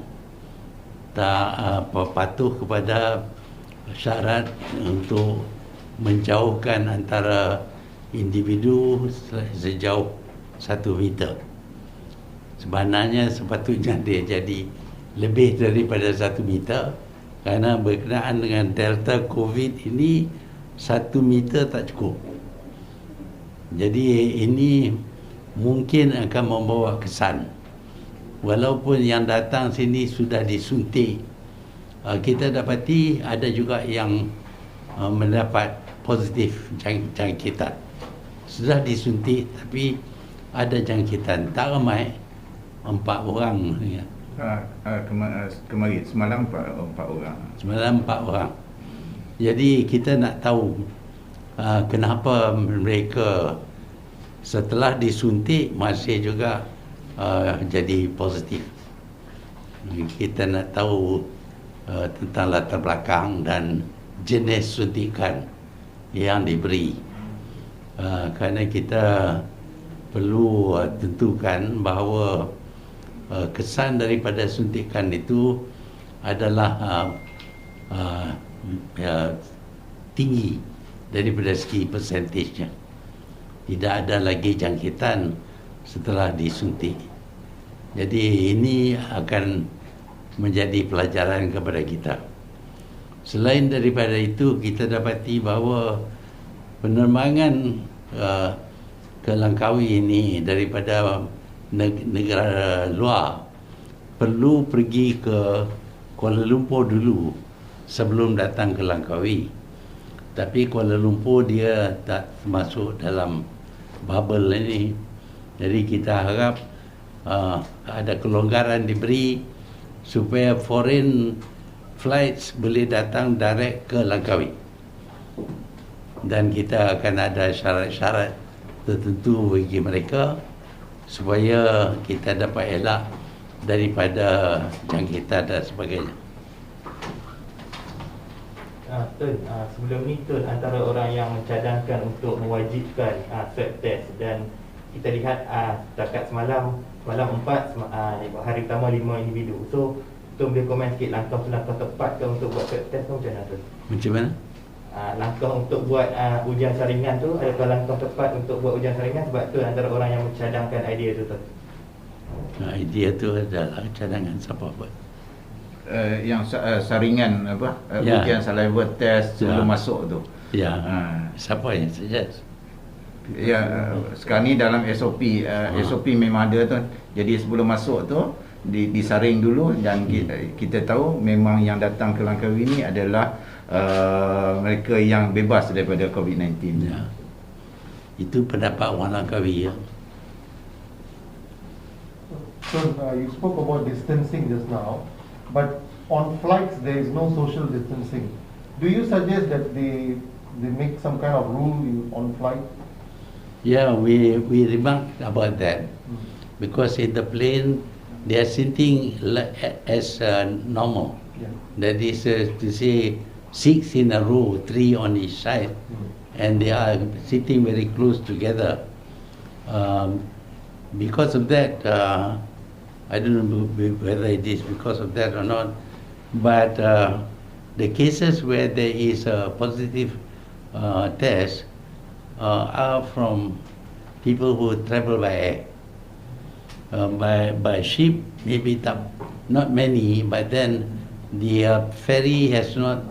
Speaker 4: tak patuh kepada syarat untuk menjauhkan antara individu sejauh 1 meter. Sebenarnya sepatutnya dia jadi lebih daripada 1 meter, kerana berkenaan dengan Delta COVID ini 1 meter tak cukup. Jadi ini mungkin akan membawa kesan, walaupun yang datang sini sudah disuntik. Kita dapati ada juga yang mendapat positif jangkitan. Sudah disuntik tapi ada jangkitan, tak ramai, 4 orang.
Speaker 5: Kemarin semalam 4 orang.
Speaker 4: Semalam 4 orang. Jadi kita nak tahu kenapa mereka setelah disuntik masih juga jadi positif. Kita nak tahu tentang latar belakang dan jenis suntikan yang diberi. Kerana kita perlu tentukan bahawa kesan daripada suntikan itu adalah tinggi daripada segi persentasenya. Tidak ada lagi jangkitan setelah disuntik. Jadi ini akan menjadi pelajaran kepada kita. Selain daripada itu, kita dapati bahawa penerbangan ke Langkawi ini daripada negara luar perlu pergi ke Kuala Lumpur dulu sebelum datang ke Langkawi. Tapi Kuala Lumpur dia tak masuk dalam bubble ini. Jadi kita harap ada kelonggaran diberi supaya foreign flights boleh datang direct ke Langkawi. Dan kita akan ada syarat-syarat tertentu bagi mereka supaya kita dapat elak daripada jangkitan dan sebagainya.
Speaker 6: Tun, sebelum ni Tun, antara orang yang mencadangkan untuk mewajibkan swab test, dan kita lihat setakat semalam 4, hari pertama 5 individu. So Tun boleh komen sikit langkah tepat ke untuk buat swab test tu macam mana Tun?
Speaker 4: Macam mana?
Speaker 6: Langkah untuk buat ujian saringan tu, adakah langkah tepat untuk buat ujian saringan? Sebab tu antara orang yang mencadangkan idea tu Tun.
Speaker 4: Idea tu adalah cadangan siapa buat?
Speaker 5: Yang saringan ujian saliva test sebelum masuk tu.
Speaker 4: Ya. Siapa yang suggest?
Speaker 5: Ya, sekarang ni dalam SOP SOP memang ada tu. Jadi sebelum masuk tu disaring dulu, dan kita tahu memang yang datang ke Langkawi ni adalah mereka yang bebas daripada COVID-19.
Speaker 4: Ya. Itu pendapat orang Langkawi ya.
Speaker 7: So you spoke about distancing just now, but on flights there is no social distancing. Do you suggest that they make some kind of rule on flight?
Speaker 4: Yeah, we remarked about that because in the plane they are sitting as normal.
Speaker 7: Yeah.
Speaker 4: That is to say 6 in a row, 3 on each side, and they are sitting very close together. Because of that, I don't know whether it is because of that or not, but the cases where there is a positive test are from people who travel by air. By ship, maybe not many, but then the ferry has not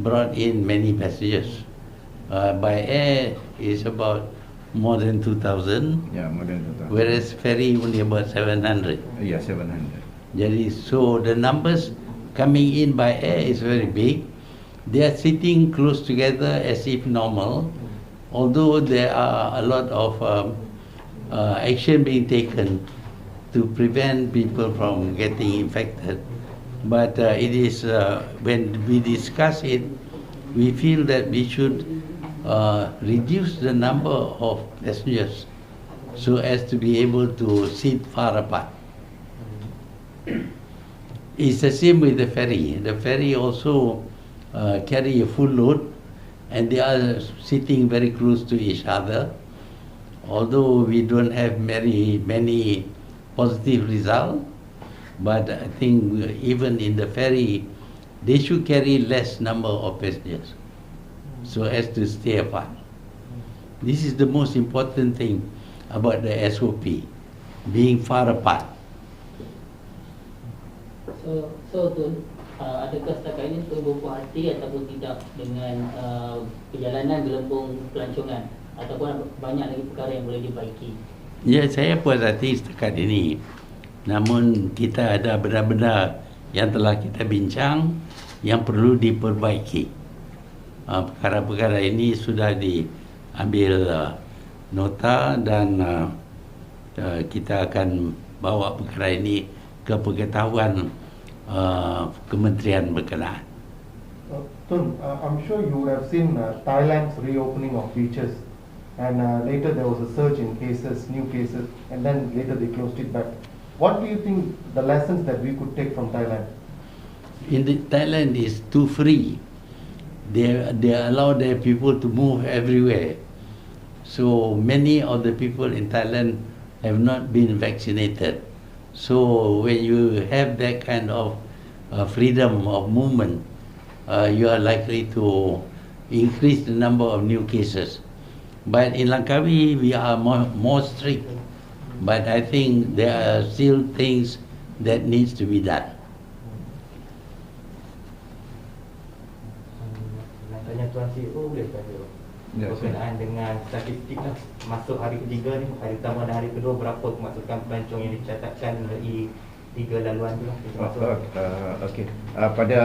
Speaker 4: brought in many passengers. By air is about more than 2,000,
Speaker 5: Ya, modern tu.
Speaker 4: whereas ferry only about 700.
Speaker 5: Ya, 700.
Speaker 4: Jadi, so the numbers coming in by air is very big. They are sitting close together as if normal, although there are a lot of action being taken to prevent people from getting infected. But it is, when we discuss it, we feel that we should reduce the number of passengers so as to be able to sit far apart. It's the same with the ferry. The ferry also carry a full load, and they are sitting very close to each other. Although we don't have many positive results, but I think even in the ferry, they should carry less number of passengers so as to stay apart. This is the most important thing about the SOP, being far apart.
Speaker 8: So Tun, adakah setakat ini Tun berpuas hati ataupun tidak dengan perjalanan gelembung pelancongan, ataupun banyak lagi perkara yang boleh dibaiki?
Speaker 4: Ya, saya puas hati setakat ini. Namun kita ada benda-benda yang telah kita bincang yang perlu diperbaiki. Perkara-perkara ini sudah diambil nota dan kita akan bawa perkara ini ke pengetahuan kementerian berkenaan.
Speaker 7: Tun, I'm sure you would have seen Thailand's reopening of beaches, and later there was a surge in cases, new cases, and then later they closed it back. What do you think the lessons that we could take from Thailand?
Speaker 4: Thailand is too free. They allow their people to move everywhere. So many of the people in Thailand have not been vaccinated. So when you have that kind of freedom of movement, you are likely to increase the number of new cases. But in Langkawi, we are more strict. But I think there are still things that needs to be done.
Speaker 6: Nak tanya Tuan CEO boleh tanya
Speaker 5: Ya,
Speaker 6: berkenaan dengan statistik lah, masuk hari ketiga ni, hari pertama dan hari kedua, berapa kemasukan pelancong yang dicatatkan dari 3 laluan tu lah.
Speaker 5: Okey. Pada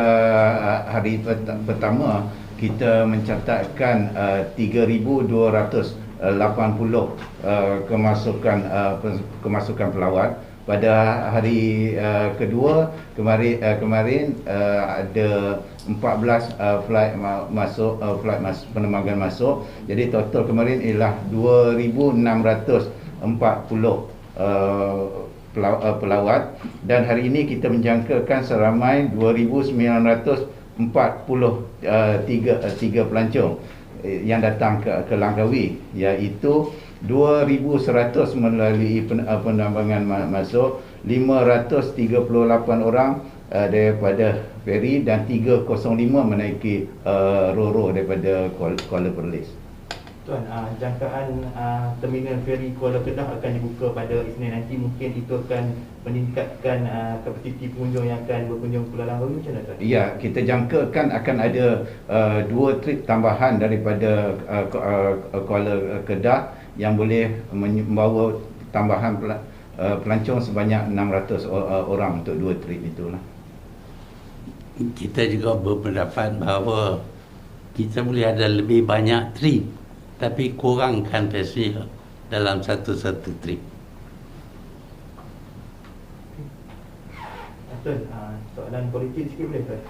Speaker 5: hari pertama kita mencatatkan 3,280 kemasukan pelawat. Pada hari kedua kemarin ada 14 flight penerbangan masuk. Jadi total kemarin ialah 2,640 pelawat, dan hari ini kita menjangkakan seramai 2,943 pelancong yang datang ke Langkawi, iaitu 2,100 melalui penerbangan masuk, 538 orang daripada feri, dan 305 menaiki ro-ro daripada Kuala Perlis.
Speaker 6: Tuan, jangkaan terminal feri Kuala Kedah akan dibuka pada Isnin nanti. Mungkin itu akan meningkatkan kapasiti pengunjung yang akan berkunjung Pulau Langkawi, macam mana Tuan?
Speaker 5: Ya, kita jangkakan akan ada 2 trip tambahan daripada Kuala Kedah yang boleh membawa tambahan pelancong sebanyak 600 orang untuk 2 trip itulah.
Speaker 4: Kita juga berpendapat bahawa kita boleh ada lebih banyak trip, tapi kurangkan passenger dalam satu trip.
Speaker 6: Tuan, soalan politik sikit boleh Tuan?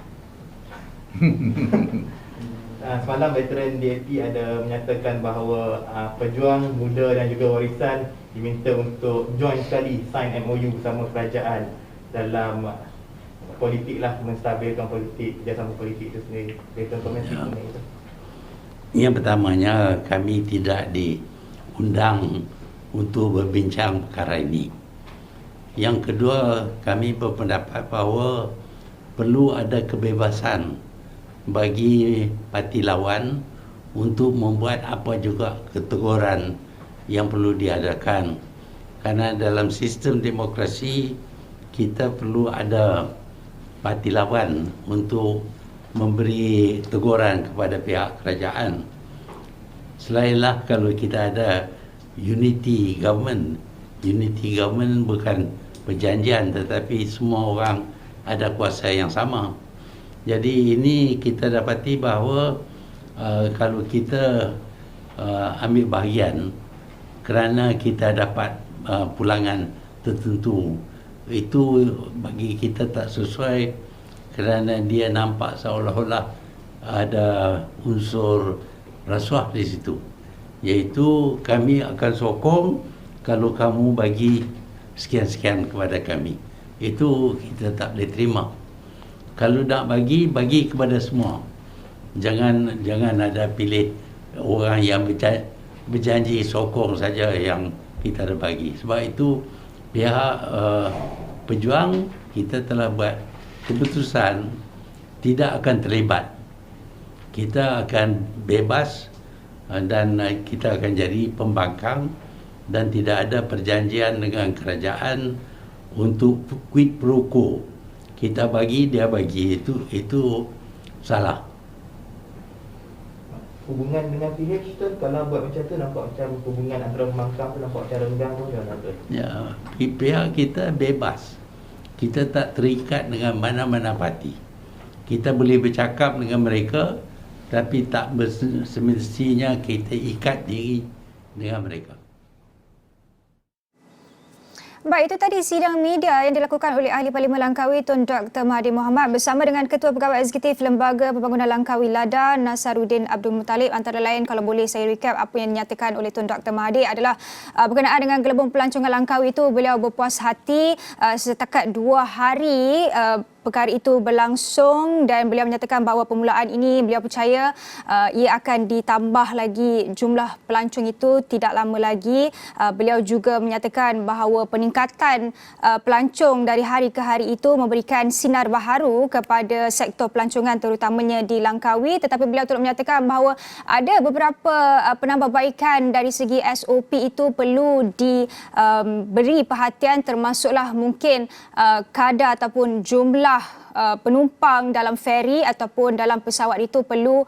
Speaker 6: Semalam veteran DAP ada menyatakan bahawa pejuang muda dan juga warisan diminta untuk join sekali sign MOU bersama kerajaan dalam politik lah, menstabilkan politik, kerjasama politik itu sendiri. Betul komensi mengenai itu.
Speaker 4: Yang pertamanya, kami tidak diundang untuk berbincang perkara ini. Yang kedua, kami berpendapat bahawa perlu ada kebebasan bagi parti lawan untuk membuat apa juga keteguran yang perlu diadakan. Karena dalam sistem demokrasi, kita perlu ada parti lawan untuk memberi teguran kepada pihak kerajaan. Selainlah kalau kita ada unity government. Unity government bukan perjanjian, tetapi semua orang ada kuasa yang sama. Jadi ini kita dapati bahawa kalau kita ambil bahagian kerana kita dapat pulangan tertentu, itu bagi kita tak sesuai kerana dia nampak seolah-olah ada unsur rasuah di situ. Iaitu kami akan sokong kalau kamu bagi sekian-sekian kepada kami. Itu kita tak boleh terima. Kalau nak bagi kepada semua. Jangan ada pilih orang yang berjanji sokong saja yang kita ada bagi. Sebab itu pihak pejuang kita telah buat keputusan tidak akan terlibat. Kita akan bebas dan kita akan jadi pembangkang dan tidak ada perjanjian dengan kerajaan untuk quid pro quo. Kita bagi, dia bagi, itu salah.
Speaker 6: Hubungan dengan PH tu, kalau buat macam tu nampak macam hubungan antara pembangkang tu nampak macam renggang tu macam mana?
Speaker 4: Ya, pihak kita bebas. Kita tak terikat dengan mana-mana parti. Kita boleh bercakap dengan mereka, tapi tak semestinya kita ikat diri dengan mereka.
Speaker 1: Baik, itu tadi sidang media yang dilakukan oleh Ahli Parlimen Langkawi Tun Dr. Mahathir Mohamad bersama dengan Ketua Pegawai Eksekutif Lembaga Pembangunan Langkawi LADA Nasaruddin Abdul Muttalib. Antara lain, kalau boleh saya recap apa yang dinyatakan oleh Tun Dr. Mahathir adalah berkenaan dengan gelembung pelancongan Langkawi itu, beliau berpuas hati setakat 2 hari perkara itu berlangsung dan beliau menyatakan bahawa permulaan ini beliau percaya ia akan ditambah lagi jumlah pelancong itu tidak lama lagi. Beliau juga menyatakan bahawa peningkatan pelancong dari hari ke hari itu memberikan sinar baharu kepada sektor pelancongan terutamanya di Langkawi, tetapi beliau turut menyatakan bahawa ada beberapa penambahbaikan dari segi SOP itu perlu diberi perhatian, termasuklah mungkin kadar ataupun jumlah penumpang dalam feri ataupun dalam pesawat itu perlu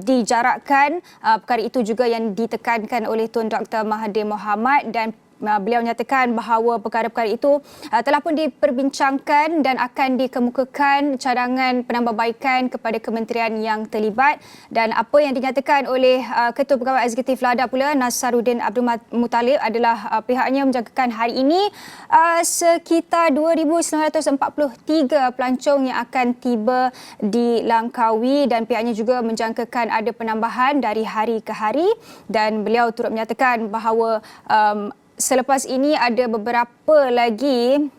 Speaker 1: dijarakkan. Perkara itu juga yang ditekankan oleh Tun Dr. Mahathir Mohamad dan beliau menyatakan bahawa perkara-perkara itu telah pun diperbincangkan dan akan dikemukakan cadangan penambahbaikan kepada kementerian yang terlibat. Dan apa yang dinyatakan oleh Ketua Pegawai Eksekutif LADA pula Nasaruddin Abdul Muttalib adalah pihaknya menjangkakan hari ini sekitar 2,943 pelancong yang akan tiba di Langkawi dan pihaknya juga menjangkakan ada penambahan dari hari ke hari dan beliau turut menyatakan bahawa selepas ini ada beberapa lagi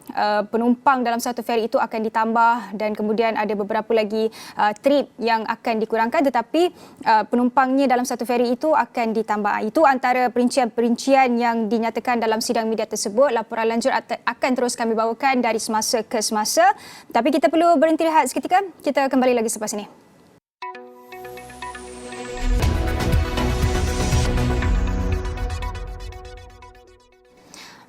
Speaker 1: penumpang dalam satu feri itu akan ditambah dan kemudian ada beberapa lagi trip yang akan dikurangkan, tetapi penumpangnya dalam satu feri itu akan ditambah. Itu antara perincian-perincian yang dinyatakan dalam sidang media tersebut. Laporan lanjut akan terus kami bawakan dari semasa ke semasa. Tapi kita perlu berhenti rehat seketika. Kita kembali lagi selepas ini.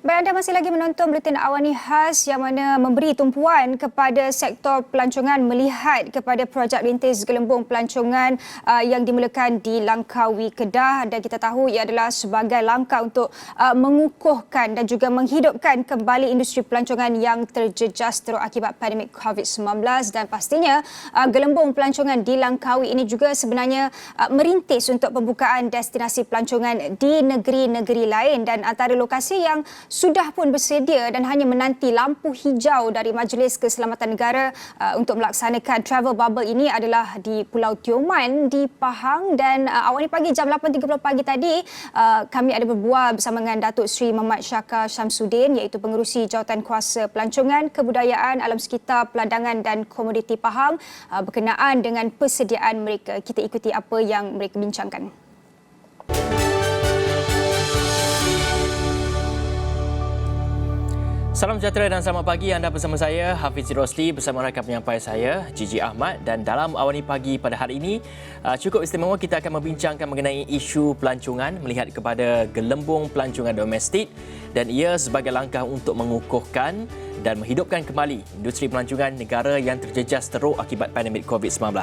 Speaker 1: Baik, anda masih lagi menonton Buletin Awani Khas yang mana memberi tumpuan kepada sektor pelancongan melihat kepada projek rintis gelembung pelancongan yang dimulakan di Langkawi, Kedah, dan kita tahu ia adalah sebagai langkah untuk mengukuhkan dan juga menghidupkan kembali industri pelancongan yang terjejas teruk akibat pandemik COVID-19 dan pastinya gelembung pelancongan di Langkawi ini juga sebenarnya merintis untuk pembukaan destinasi pelancongan di negeri-negeri lain dan antara lokasi yang sudah pun bersedia dan hanya menanti lampu hijau dari Majlis Keselamatan Negara untuk melaksanakan travel bubble ini adalah di Pulau Tioman di Pahang. Dan awal ni pagi jam 8.30 pagi tadi kami ada berbual bersama dengan Datuk Seri Muhammad Syakar Syamsuddin, iaitu pengerusi Jawatankuasa Pelancongan, Kebudayaan, Alam Sekitar, Peladangan dan Komoditi Pahang berkenaan dengan persediaan mereka. Kita ikuti apa yang mereka bincangkan.
Speaker 9: Salam sejahtera dan selamat pagi. Anda bersama saya Hafiz Rosli bersama rakan penyampai saya Gigi Ahmad, dan dalam Awani Pagi pada hari ini cukup istimewa. Kita akan membincangkan mengenai isu pelancongan melihat kepada gelembung pelancongan domestik, dan ia sebagai langkah untuk mengukuhkan dan menghidupkan kembali industri pelancongan negara yang terjejas teruk akibat pandemik COVID-19.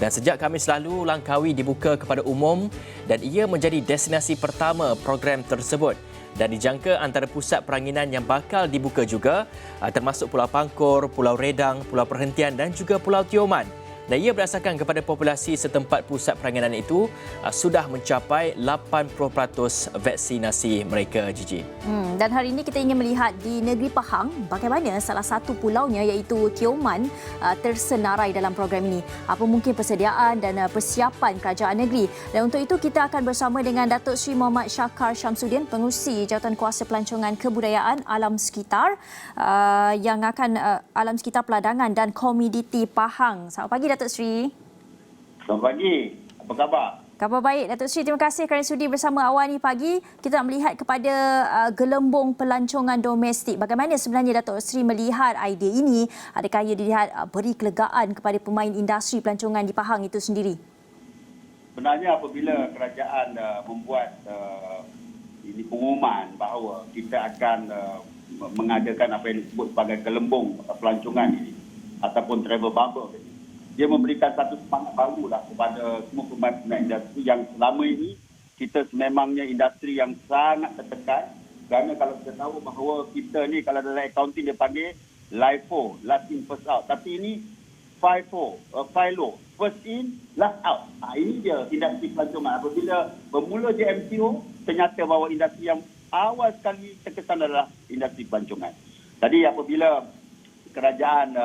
Speaker 9: Dan sejak Khamis lalu, Langkawi dibuka kepada umum dan ia menjadi destinasi pertama program tersebut. Dan dijangka antara pusat peranginan yang bakal dibuka juga termasuk Pulau Pangkor, Pulau Redang, Pulau Perhentian dan juga Pulau Tioman. Dan ia berdasarkan kepada populasi setempat pusat peranginan itu sudah mencapai 80% vaksinasi mereka, Gigi.
Speaker 10: Dan hari ini kita ingin melihat di negeri Pahang bagaimana salah satu pulaunya iaitu Tioman tersenarai dalam program ini. Apa mungkin persediaan dan persiapan kerajaan negeri. Dan untuk itu kita akan bersama dengan Datuk Seri Muhammad Syakar Syamsuddin, pengerusi Jawatankuasa Pelancongan, Kebudayaan, Alam Sekitar yang akan Alam Sekitar, Peladangan dan Komoditi Pahang. Selamat pagi Datuk Seri.
Speaker 11: Selamat pagi. Apa khabar?
Speaker 10: Khabar baik Datuk Seri. Terima kasih kerana sudi bersama Awani Pagi. Kita nak melihat kepada gelembung pelancongan domestik. Bagaimana sebenarnya Datuk Seri melihat idea ini? Adakah ia dilihat beri kelegaan kepada pemain industri pelancongan di Pahang itu sendiri?
Speaker 11: Sebenarnya apabila kerajaan membuat ini pengumuman bahawa kita akan mengadakan apa yang disebut sebagai gelembung pelancongan ini ataupun travel bubble ini, dia memberikan satu semangat baru kepada semua pemain industri yang selama ini kita sememangnya industri yang sangat tertekan. Kerana kalau kita tahu bahawa kita ni kalau dalam accounting dia panggil LIFO, last in first out. Tapi ini FILO, first in last out. Ini dia industri pelancongan. Apabila bermula JMTO, ternyata bahawa industri yang awal sekali terkesan adalah industri pelancongan. Jadi apabila kerajaan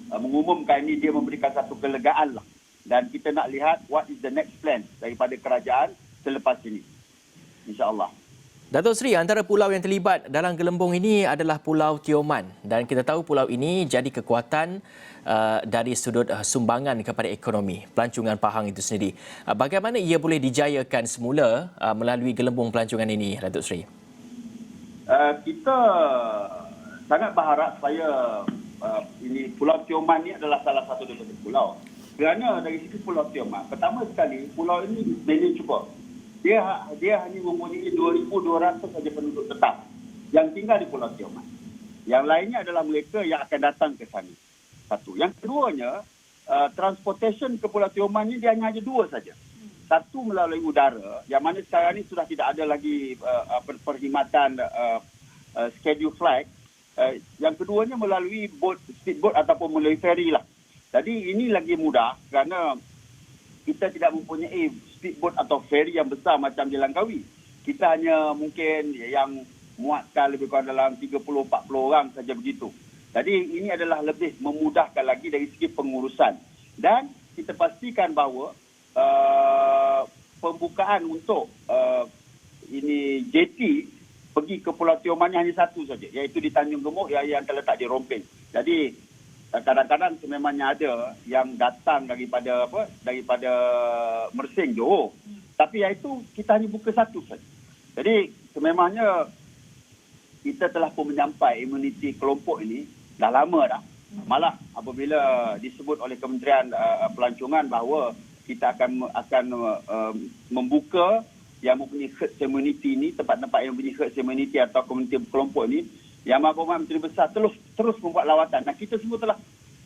Speaker 11: mengumumkan ini, dia memberikan satu kelegaan lah. Dan kita nak lihat what is the next plan daripada kerajaan selepas ini. InsyaAllah.
Speaker 9: Datuk Seri, antara pulau yang terlibat dalam gelembung ini adalah Pulau Tioman. Dan kita tahu pulau ini jadi kekuatan dari sudut sumbangan kepada ekonomi pelancongan Pahang itu sendiri. Bagaimana ia boleh dijayakan semula melalui gelembung pelancongan ini, Datuk Seri?
Speaker 11: Kita sangat berharap supaya ini Pulau Tioman ni adalah salah satu daripada pulau. Kerana dari segi Pulau Tioman, pertama sekali pulau ini manageable. Dia hanya mempunyai 2,200 saja penduduk tetap yang tinggal di Pulau Tioman. Yang lainnya adalah mereka yang akan datang ke sana. Satu. Yang keduanya, transportation ke Pulau Tioman ni dia hanya ada dua saja. Satu melalui udara, yang mana sekarang ni sudah tidak ada lagi perkhidmatan schedule flight. Yang keduanya melalui speedboat ataupun melalui ferry lah. Jadi ini lagi mudah kerana kita tidak mempunyai speedboat atau ferry yang besar macam di Langkawi. Kita hanya mungkin yang muatkan lebih kurang dalam 30-40 orang saja begitu. Jadi ini adalah lebih memudahkan lagi dari segi pengurusan. Dan kita pastikan bahawa pembukaan untuk ini JT pergi ke Pulau Tioman hanya satu saja, iaitu di Tanjung Gemuk yang terletak di Rompeng. Jadi kadang-kadang sememangnya ada yang datang daripada Mersing Johor. Tapi iaitu kita hanya buka satu saja. Jadi sememangnya kita telah pun menyampai imuniti kelompok ini dah lama dah. Malah apabila disebut oleh Kementerian Pelancongan bahawa kita akan membuka yang mempunyai herd immunity ini, tempat-tempat yang mempunyai herd immunity atau komuniti kelompok ini, Yang Mahkamah Menteri Besar terus membuat lawatan. Nah, kita semua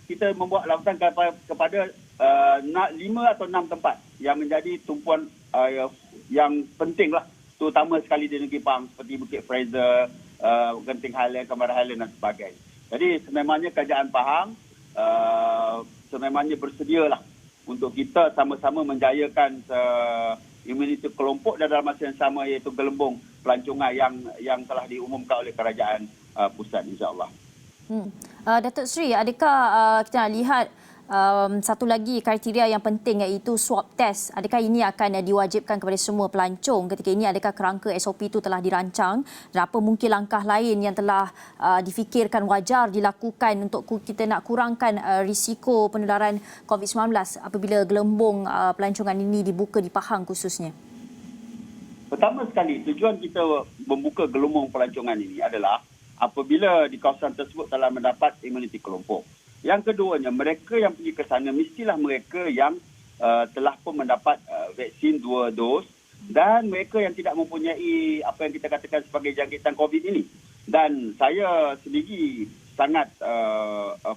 Speaker 11: kita membuat lawatan kepada 5 atau 6 tempat yang menjadi tumpuan yang penting lah, terutama sekali di negeri Pahang seperti Bukit Fraser, Genting Highland, Kembar Highland dan sebagainya. Jadi sememangnya kerajaan Pahang sememangnya bersedialah untuk kita sama-sama menjayakan imuniti kelompok dan dalam masa yang sama iaitu gelembung pelancongan yang telah diumumkan oleh kerajaan pusat, insya-Allah.
Speaker 10: Datuk Seri, adakah kita nak lihat satu lagi kriteria yang penting iaitu swab test? Adakah ini akan diwajibkan kepada semua pelancong ketika ini? Adakah kerangka SOP itu telah dirancang dan apa mungkin langkah lain yang telah difikirkan wajar dilakukan untuk kita nak kurangkan risiko penularan COVID-19 apabila gelembung pelancongan ini dibuka di Pahang khususnya?
Speaker 11: Pertama sekali, tujuan kita membuka gelembung pelancongan ini adalah apabila di kawasan tersebut telah mendapat imuniti kelompok. Yang keduanya, mereka yang pergi ke sana mestilah mereka yang telah pun mendapat vaksin 2 dos dan mereka yang tidak mempunyai apa yang kita katakan sebagai jangkitan COVID ini. Dan saya sendiri sangat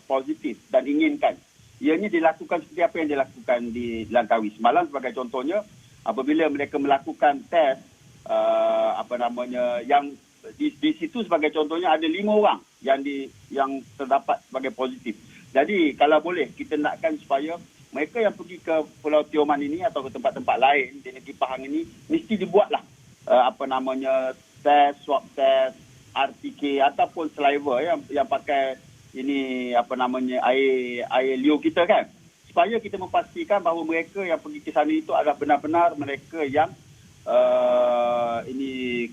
Speaker 11: positif dan inginkan ianya dilakukan seperti apa yang dilakukan di Langkawi. Semalam sebagai contohnya, apabila mereka melakukan test yang di situ sebagai contohnya ada 5 orang yang terdapat sebagai positif. Jadi kalau boleh kita nakkan supaya mereka yang pergi ke Pulau Tioman ini atau ke tempat-tempat lain di negeri Pahang ini mesti dibuatlah test, swab test, RTK ataupun saliva yang pakai ini air liur kita kan. Supaya kita memastikan bahawa mereka yang pergi ke sana itu adalah benar-benar mereka yang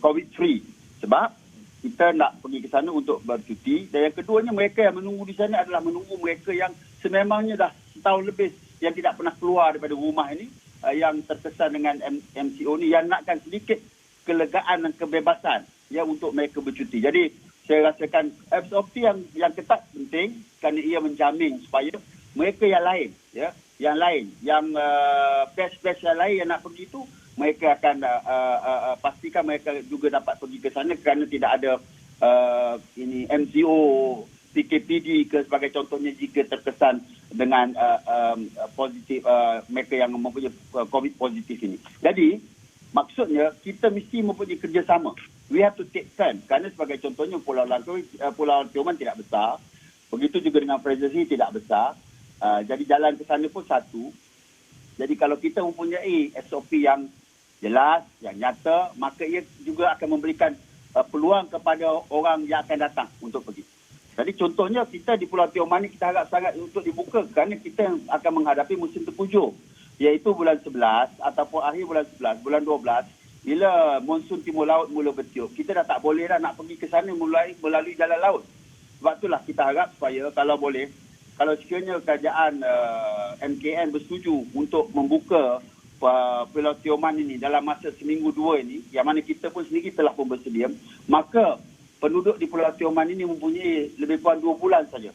Speaker 11: COVID free. Sebab kita nak pergi ke sana untuk bercuti. Dan yang keduanya, mereka yang menunggu di sana adalah menunggu mereka yang sememangnya dah setahun lebih yang tidak pernah keluar daripada rumah ini, yang terkesan dengan MCO ni, yang nakkan sedikit kelegaan dan kebebasan untuk mereka bercuti. Jadi saya rasakan SOP yang ketat penting kerana ia menjamin supaya mereka yang lain, yang batch-batch yang lain yang nak pergi itu, mereka akan pastikan mereka juga dapat pergi ke sana kerana tidak ada MCO, PKPD ke sebagai contohnya jika terkesan dengan positif mereka yang mempunyai COVID positif ini. Jadi maksudnya kita mesti mempunyai kerjasama. We have to take turn kerana sebagai contohnya Pulau Langkawi, Pulau Tioman tidak besar. Begitu juga dengan Fraser Sea tidak besar. Jadi jalan ke sana pun satu. Jadi kalau kita mempunyai SOP yang jelas, yang nyata, maka ia juga akan memberikan peluang kepada orang yang akan datang untuk pergi. Jadi contohnya kita di Pulau Tioman ini kita harap sangat untuk dibuka kerana kita akan menghadapi musim terpujuk, iaitu bulan 11 ataupun akhir bulan 11, bulan 12, bila monsun timur laut mula bertiup. Kita dah tak boleh dah nak pergi ke sana melalui jalan laut. Sebab itulah kita harap supaya kalau boleh, kalau sekiranya kerajaan MKN bersetuju untuk membuka Pulau Tioman ini dalam masa seminggu 2 ini, yang mana kita pun sendiri telah pun bersedia, maka penduduk di Pulau Tioman ini mempunyai lebih kurang 2 bulan saja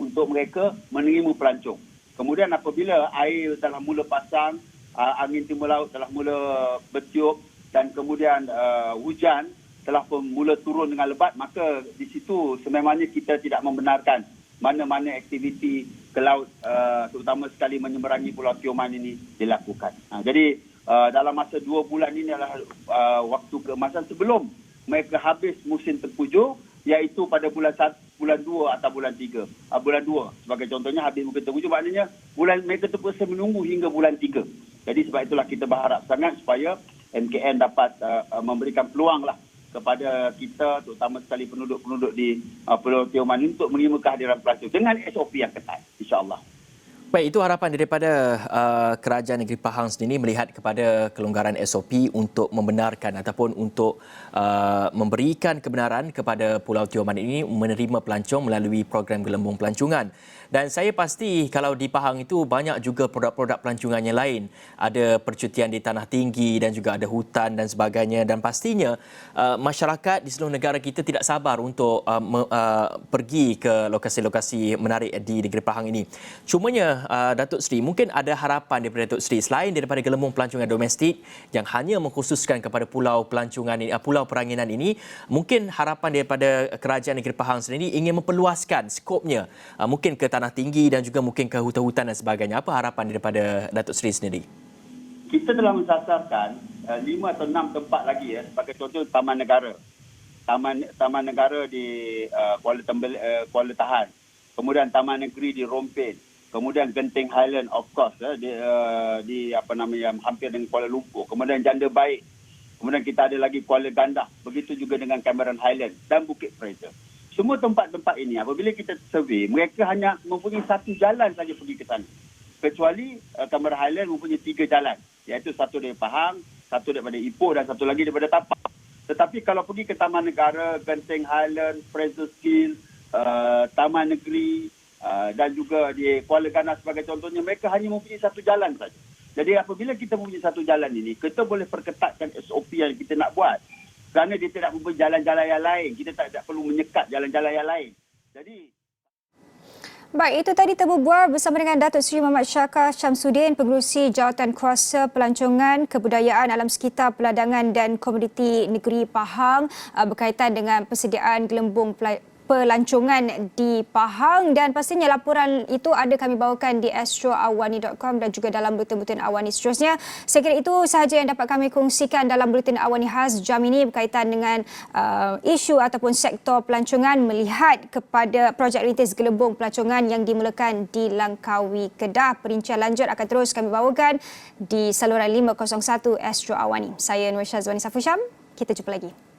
Speaker 11: untuk mereka menerima pelancong. Kemudian apabila air telah mula pasang, angin timur laut telah mula bertiup dan kemudian hujan telah pun mula turun dengan lebat, maka di situ sememangnya kita tidak membenarkan mana-mana aktiviti ke laut, terutama sekali menyeberangi Pulau Tioman ini dilakukan. Jadi dalam masa 2 bulan ini adalah waktu keemasan sebelum mereka habis musim terpujuk, iaitu pada bulan 2 atau bulan 3. Bulan 2 sebagai contohnya habis musim terpujuk, maknanya mereka terpaksa menunggu hingga bulan 3. Jadi sebab itulah kita berharap sangat supaya MKN dapat memberikan peluang lah kepada kita, terutama sekali penduduk-penduduk di Pulau Tioman untuk menerima kehadiran pelancong dengan SOP yang ketat, insya-Allah.
Speaker 9: Baik, itu harapan daripada Kerajaan Negeri Pahang sendiri melihat kepada kelonggaran SOP untuk membenarkan ataupun untuk memberikan kebenaran kepada Pulau Tioman ini menerima pelancong melalui program gelembung pelancongan. Dan saya pasti kalau di Pahang itu banyak juga produk-produk pelancongan yang lain. Ada percutian di tanah tinggi dan juga ada hutan dan sebagainya. Dan pastinya masyarakat di seluruh negara kita tidak sabar untuk pergi ke lokasi-lokasi menarik di negeri Pahang ini. Cumanya Datuk Seri, mungkin ada harapan daripada Datuk Seri selain daripada gelembung pelancongan domestik yang hanya mengkhususkan kepada pulau pelancongan ini, pulau Peranginan ini, mungkin harapan daripada Kerajaan Negeri Pahang sendiri ingin memperluaskan skopnya mungkin ke tanah tinggi dan juga mungkin ke hutan-hutan dan sebagainya. Apa harapan daripada Datuk Seri sendiri?
Speaker 11: Kita telah mensasarkan 5 atau 6 tempat lagi sebagai contoh Taman Negara. Taman Negara di Kuala Tahan. Kemudian Taman Negeri di Rompin. kemudian Genting Highland of course di apa namanya hampir dengan Kuala Lumpur, kemudian Janda Baik, kemudian kita ada lagi Kuala Gandah, begitu juga dengan Cameron Highland dan Bukit Fraser. Semua tempat-tempat ini apabila kita survey, mereka hanya mempunyai satu jalan saja pergi ke sana. Kecuali Cameron Highland mempunyai 3 jalan, iaitu satu dari Pahang, satu daripada Ipoh dan satu lagi daripada Tapau. Tetapi kalau pergi ke Taman Negara, Genting Highland, Fraser Skill, Taman Negeri dan juga di Kuala Gandah sebagai contohnya, mereka hanya mempunyai satu jalan saja. Jadi apabila kita mempunyai satu jalan ini, kita boleh perketatkan SOP yang kita nak buat. Kerana dia tidak mempunyai jalan-jalan yang lain. Kita tak perlu menyekat jalan-jalan yang lain. Jadi
Speaker 1: Baik, itu tadi Temu Bual bersama dengan Datuk Seri Muhammad Syakar Syamsuddin, Pengerusi Jawatan Kuasa Pelancongan, Kebudayaan Alam Sekitar, Peladangan dan Komoditi Negeri Pahang berkaitan dengan persediaan gelembung pelancongan di Pahang, dan pastinya laporan itu ada kami bawakan di astroawani.com dan juga dalam buletin-buletin Awani seterusnya. Saya kira itu sahaja yang dapat kami kongsikan dalam buletin Awani khas jam ini berkaitan dengan isu ataupun sektor pelancongan melihat kepada projek rintis gelembung pelancongan yang dimulakan di Langkawi, Kedah. Perincian lanjut akan terus kami bawakan di saluran 501 Astro Awani. Saya Nur Syazwani Safusham. Kita jumpa lagi.